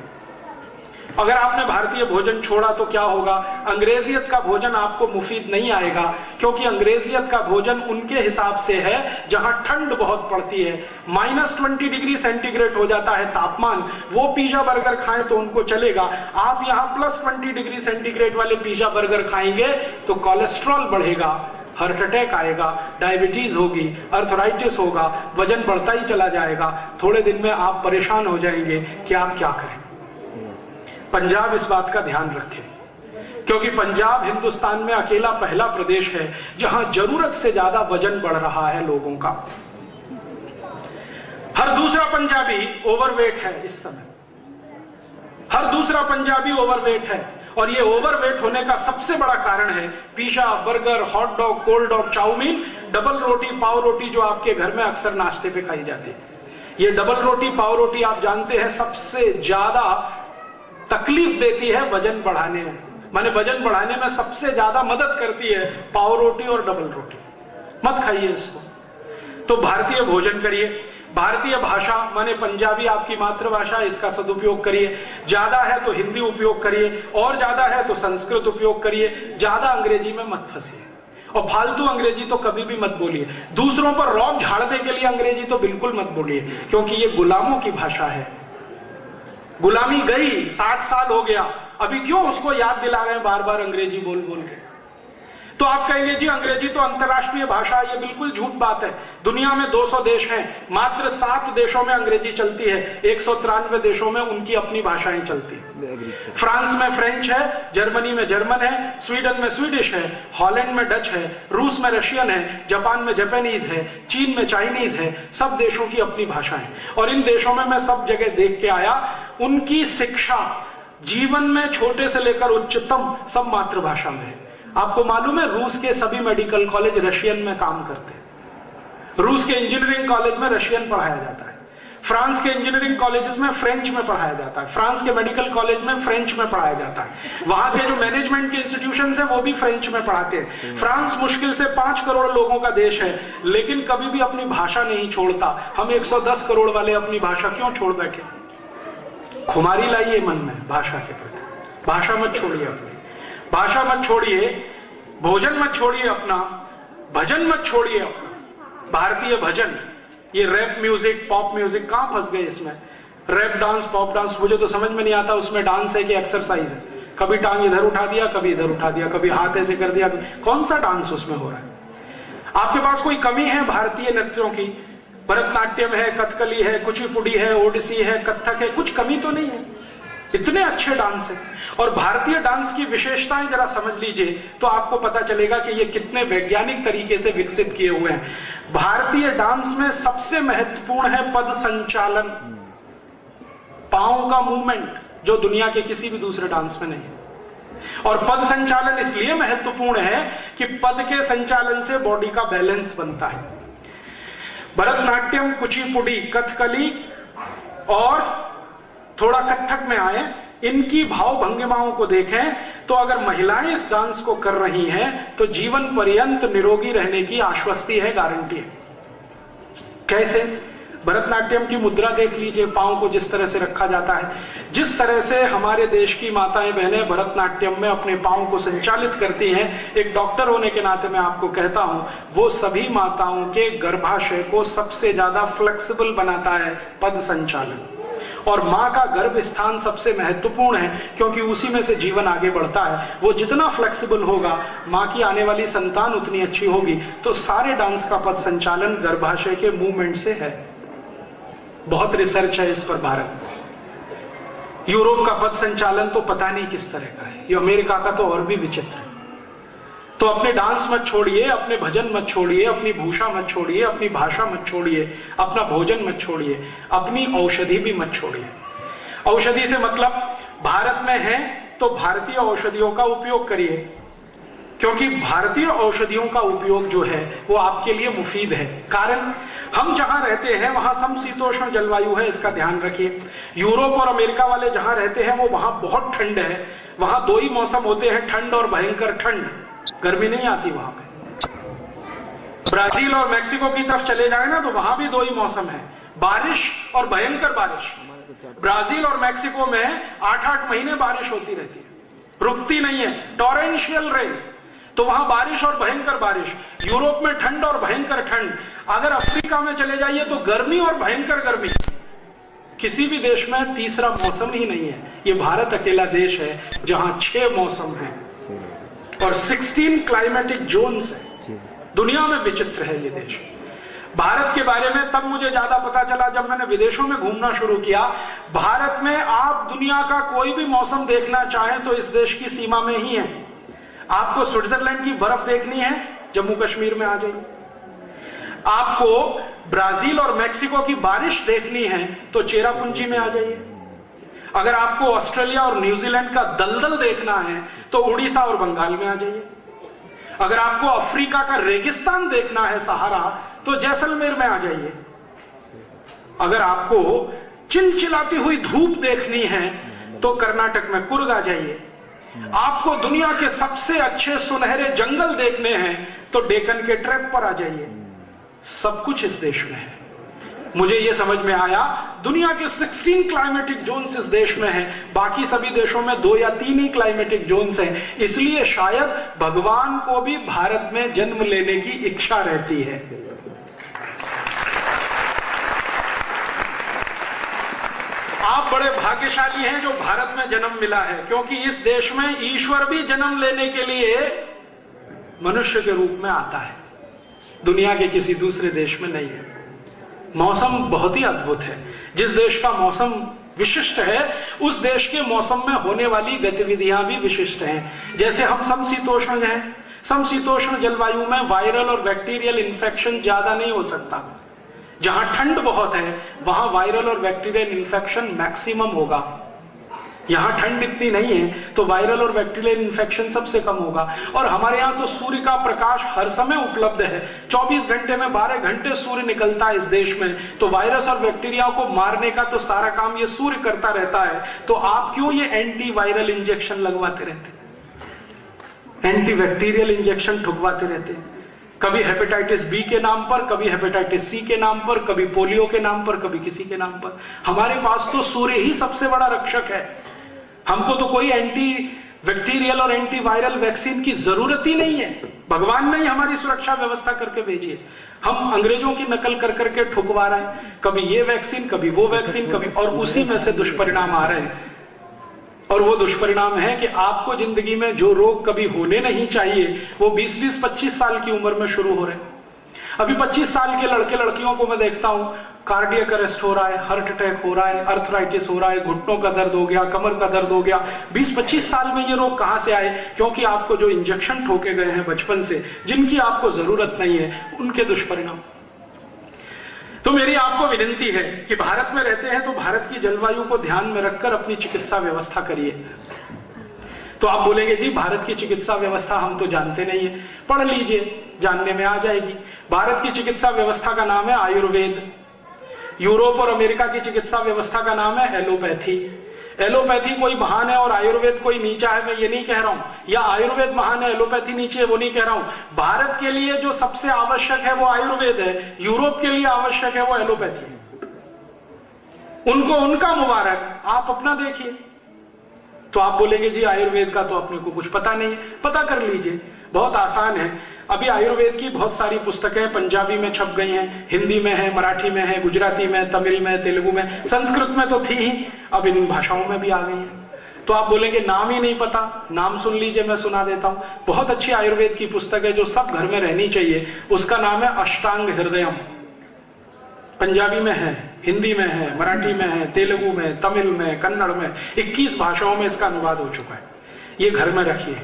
अगर आपने भारतीय भोजन छोड़ा तो क्या होगा? अंग्रेजियत का भोजन आपको मुफीद नहीं आएगा, क्योंकि अंग्रेजियत का भोजन उनके हिसाब से है जहां ठंड बहुत पड़ती है, -20 डिग्री सेंटीग्रेड हो जाता है तापमान। वो पिज्जा बर्गर खाएं तो उनको चलेगा। आप यहां +20 डिग्री सेंटीग्रेड वाले पिज्जा बर्गर खाएंगे तो कोलेस्ट्रॉल बढ़ेगा, हार्ट अटैक आएगा, डायबिटीज होगी, अर्थराइटिस होगा, वजन बढ़ता ही चला जाएगा। थोड़े दिन में आप परेशान हो जाएंगे कि आप क्या करें। पंजाब इस बात का ध्यान रखे, क्योंकि पंजाब हिंदुस्तान में अकेला पहला प्रदेश है जहां जरूरत से ज्यादा वजन बढ़ रहा है लोगों का। हर दूसरा पंजाबी ओवरवेट है इस समय, हर दूसरा पंजाबी ओवरवेट है। और ये ओवरवेट होने का सबसे बड़ा कारण है pizza, burger, hot dog, cold dog, chow mein, double रोटी, पाव रोटी, जो आपके घर में अक्सर नाश्ते पे खाई जाती है। ये डबल रोटी, पाव रोटी आप जानते हैं सबसे ज्यादा तकलीफ देती है वजन बढ़ाने में। माने वजन बढ़ाने में सबसे ज्यादा मदद करती है पाव रोटी और डबल रोटी। मत खाइए इसको। तो भारतीय भोजन करिए। भारतीय भाषा माने पंजाबी आपकी मातृभाषा, इसका सदुपयोग करिए। ज्यादा है तो हिंदी उपयोग करिए, और ज्यादा है तो संस्कृत उपयोग करिए। ज्यादा अंग्रेजी में मत फंसिए, और फालतू अंग्रेजी तो कभी भी मत बोलिए। दूसरों पर रौब झाड़ने के लिए अंग्रेजी तो बिल्कुल मत बोलिए, क्योंकि ये गुलामों की भाषा है। गुलामी गई, 60 साल हो गया, अभी क्यों उसको याद दिला रहे हैं बार बार अंग्रेजी बोल बोल के? तो आप कहेंगे जी अंग्रेजी तो अंतर्राष्ट्रीय भाषा, ये बिल्कुल झूठ बात है। दुनिया में 200 देश हैं, मात्र 7 देशों में अंग्रेजी चलती है, 193 देशों में उनकी अपनी भाषाएं चलती है। फ्रांस में फ्रेंच है, जर्मनी में जर्मन है, स्वीडन में स्वीडिश है, हॉलैंड में डच है, रूस में रशियन है, जापान में जापानीज है, चीन में चाइनीज है। सब देशों की अपनी भाषा है। और इन देशों में मैं सब जगह देख के आया, उनकी शिक्षा जीवन में छोटे से लेकर उच्चतम सब मातृभाषा में है। आपको मालूम है रूस के सभी मेडिकल कॉलेज रशियन में काम करते हैं। रूस के इंजीनियरिंग कॉलेज में रशियन पढ़ाया जाता है। फ्रांस के इंजीनियरिंग कॉलेजेस में फ्रेंच में पढ़ाया जाता है। फ्रांस के मेडिकल कॉलेज में फ्रेंच में पढ़ाया जाता है। वहां के जो मैनेजमेंट के इंस्टीट्यूशंस हैं वो भी फ्रेंच में पढ़ाते हैं। फ्रांस मुश्किल से 5 करोड़ लोगों का देश है, लेकिन कभी भी अपनी भाषा नहीं छोड़ता। हम 110 करोड़ वाले अपनी भाषा क्यों छोड़ बैठे? खुमारी लाइए मन में भाषा के प्रति। भाषा मत छोड़िए अपनी, भाषा मत छोड़िए, भोजन मत छोड़िए अपना, भजन मत छोड़िए अपना। भारतीय भजन, ये रैप म्यूजिक, पॉप म्यूजिक कहां फंस गए इसमें? रैप डांस, पॉप डांस, मुझे तो समझ में नहीं आता उसमें डांस है कि एक्सरसाइज है। कभी टांग इधर उठा दिया, कभी इधर उठा दिया, कभी हाथ ऐसे कर दिया, कौन सा डांस उसमें हो रहा है? आपके पास कोई कमी है भारतीय नृत्यों की? भरतनाट्यम है, कथकली है, कुचिपुड़ी है, ओडिसी है, कथक है, कुछ कमी तो नहीं है, इतने अच्छे डांस है। और भारतीय डांस की विशेषताएं जरा समझ लीजिए तो आपको पता चलेगा कि ये कितने वैज्ञानिक तरीके से विकसित किए हुए हैं। भारतीय डांस में सबसे महत्वपूर्ण है पद संचालन, पांव का मूवमेंट, जो दुनिया के किसी भी दूसरे डांस में नहीं है। और पद संचालन इसलिए महत्वपूर्ण है कि पद के संचालन से बॉडी का बैलेंस बनता है। भरतनाट्यम, कुचिपुड़ी, कथकली और थोड़ा कथक में आए, इनकी भाव भंगिमाओं को देखें तो अगर महिलाएं इस डांस को कर रही हैं तो जीवन पर्यंत निरोगी रहने की आश्वस्ति है, गारंटी है। कैसे? भरतनाट्यम की मुद्रा देख लीजिए, पांव को जिस तरह से रखा जाता है, जिस तरह से हमारे देश की माताएं बहनें भरतनाट्यम में अपने पांव को संचालित करती हैं, एक डॉक्टर होने के नाते मैं आपको कहता हूं, वो सभी माताओं के गर्भाशय को सबसे ज्यादा फ्लेक्सिबल बनाता है पद संचालन। और मां का गर्भ स्थान सबसे महत्वपूर्ण है क्योंकि उसी में से जीवन आगे बढ़ता है। वो जितना फ्लेक्सिबल होगा, मां की आने वाली संतान उतनी अच्छी होगी। तो सारे डांस का पद संचालन गर्भाशय के मूवमेंट से है। बहुत रिसर्च है इस पर भारत में। यूरोप का पद संचालन तो पता नहीं किस तरह का है, ये अमेरिका का तो और भी विचित्र है। तो अपने डांस मत छोड़िए, अपने भजन मत छोड़िए, अपनी भूषा मत छोड़िए, अपनी भाषा मत छोड़िए, अपना भोजन मत छोड़िए, अपनी औषधि भी मत छोड़िए। औषधि से मतलब भारत में है तो भारतीय औषधियों का उपयोग करिए, क्योंकि भारतीय औषधियों का उपयोग जो है वो आपके लिए मुफीद है। कारण हम जहां रहते हैं वहां समशीतोष्ण जलवायु है, इसका ध्यान रखिए। यूरोप और अमेरिका वाले जहां रहते हैं वो वहां बहुत ठंड है, वहां दो ही मौसम होते हैं, ठंड और भयंकर ठंड, गर्मी नहीं आती वहां पे। ब्राजील और मैक्सिको की तरफ चले जाए ना तो वहां भी दो ही मौसम है, बारिश और भयंकर बारिश। ब्राजील और मैक्सिको में 8-8 महीने बारिश होती रहती है, रुकती नहीं है, टॉरेंशियल रेन। तो वहां बारिश और भयंकर बारिश। यूरोप में ठंड और भयंकर ठंड। अगर अफ्रीका में चले जाइए तो गर्मी और भयंकर गर्मी। किसी भी देश में तीसरा मौसम ही नहीं है। ये भारत अकेला देश है जहां 6 मौसम है और 16 क्लाइमेटिक जोन्स है। दुनिया में विचित्र है ये देश। भारत के बारे में तब मुझे ज्यादा पता चला जब मैंने विदेशों में घूमना शुरू किया। भारत में आप दुनिया का कोई भी मौसम देखना चाहें तो इस देश की सीमा में ही है। आपको स्विट्जरलैंड की बर्फ देखनी है, जम्मू कश्मीर में आ जाइए। आपको ब्राजील और मैक्सिको की बारिश देखनी है तो चेरापूंजी में आ जाइए। अगर आपको ऑस्ट्रेलिया और न्यूजीलैंड का दलदल देखना है तो उड़ीसा और बंगाल में आ जाइए। अगर आपको अफ्रीका का रेगिस्तान देखना है, सहारा, तो जैसलमेर में आ जाइए। अगर आपको चिलचिलाती हुई धूप देखनी है तो कर्नाटक में कुर्ग आ जाइए। आपको दुनिया के सबसे अच्छे सुनहरे जंगल देखने हैं तो डेक्कन के ट्रैप पर आ जाइए। सब कुछ इस देश में है। मुझे यह समझ में आया, दुनिया के 16 क्लाइमेटिक जोन्स इस देश में हैं, बाकी सभी देशों में 2 या 3 ही क्लाइमेटिक जोन्स हैं। इसलिए शायद भगवान को भी भारत में जन्म लेने की इच्छा रहती है। आप बड़े भाग्यशाली हैं जो भारत में जन्म मिला है, क्योंकि इस देश में ईश्वर भी जन्म लेने के लिए मनुष्य के रूप में आता है। दुनिया के किसी दूसरे देश में नहीं है। मौसम बहुत ही अद्भुत है। जिस देश का मौसम विशिष्ट है उस देश के मौसम में होने वाली गतिविधियां भी विशिष्ट हैं। जैसे हम समशीतोष्ण हैं, समशीतोष्ण जलवायु में वायरल और बैक्टीरियल इन्फेक्शन ज्यादा नहीं हो सकता। जहां ठंड बहुत है वहां वायरल और बैक्टीरियल इन्फेक्शन मैक्सिमम होगा। यहां ठंड इतनी नहीं है तो वायरल और बैक्टीरियल इन्फेक्शन सबसे कम होगा। और हमारे यहां तो सूर्य का प्रकाश हर समय उपलब्ध है। 24 घंटे में 12 घंटे सूर्य निकलता है इस देश में। तो वायरस और बैक्टीरिया को मारने का तो सारा काम ये सूर्य करता रहता है। तो आप क्यों ये एंटी वायरल इंजेक्शन लगवाते रहते, एंटी बैक्टीरियल इंजेक्शन ठुकवाते रहते हैं? कभी हेपेटाइटिस बी के नाम पर, कभी हेपेटाइटिस सी के नाम पर, कभी पोलियो के नाम पर, कभी किसी के नाम पर। हमारे पास तो सूर्य ही सबसे बड़ा रक्षक है। हमको तो कोई एंटी बैक्टीरियल और एंटी वायरल वैक्सीन की जरूरत ही नहीं है। भगवान ने ही हमारी सुरक्षा व्यवस्था करके भेजी है। हम अंग्रेजों की नकल कर करके ठुकवा रहे हैं, कभी ये वैक्सीन, कभी वो वैक्सीन, कभी, और उसी में से दुष्परिणाम आ रहे हैं। और वो दुष्परिणाम है कि आपको जिंदगी में जो रोग कभी होने नहीं चाहिए वो 20-20, 25 साल की उम्र में शुरू हो रहे हैं। अभी 25 साल के लड़के लड़कियों को मैं देखता हूं, कार्डियक अरेस्ट हो रहा है, हार्ट अटैक हो रहा है, अर्थराइटिस हो रहा है, घुटनों का दर्द हो गया, कमर का दर्द हो गया। 20-25 साल में ये रोग कहां से आए? क्योंकि आपको जो इंजेक्शन ठोके गए हैं बचपन से, जिनकी आपको जरूरत नहीं है, उनके दुष्परिणाम। तो मेरी आपको विनती है कि भारत में रहते हैं तो भारत की जलवायु को ध्यान में रखकर अपनी चिकित्सा व्यवस्था करिए। तो आप बोलेंगे जी भारत की चिकित्सा व्यवस्था हम तो जानते नहीं है, पढ़ लीजिए, जानने में आ जाएगी। भारत की चिकित्सा व्यवस्था का नाम है आयुर्वेद। यूरोप और अमेरिका की चिकित्सा व्यवस्था का नाम है एलोपैथी। एलोपैथी कोई महान है और आयुर्वेद कोई नीचा है, मैं ये नहीं कह रहा हूं, या आयुर्वेद महान है एलोपैथी नीचे है, वो नहीं कह रहा हूं। भारत के लिए जो सबसे आवश्यक है वो आयुर्वेद है, यूरोप के लिए आवश्यक है वो एलोपैथी है। उनको उनका मुबारक, आप अपना देखिए। तो आप बोलेंगे जी आयुर्वेद का तो अपने को कुछ पता नहीं है, पता कर लीजिए, बहुत आसान है। अभी आयुर्वेद की बहुत सारी पुस्तकें पंजाबी में छप गई हैं, हिंदी में है, मराठी में है, गुजराती में, तमिल में, तेलुगु में, संस्कृत में तो थी ही, अब इन भाषाओं में भी आ गई है। तो आप बोलेंगे नाम ही नहीं पता, नाम सुन लीजिए, मैं सुना देता हूं। बहुत अच्छी आयुर्वेद की पुस्तक है जो सब घर में रहनी चाहिए, उसका नाम है अष्टांग हृदयम। पंजाबी में है, हिंदी में है, मराठी में है, तेलुगु में, तमिल में, कन्नड़ में, 21 भाषाओं में इसका अनुवाद हो चुका है। ये घर में रखिए।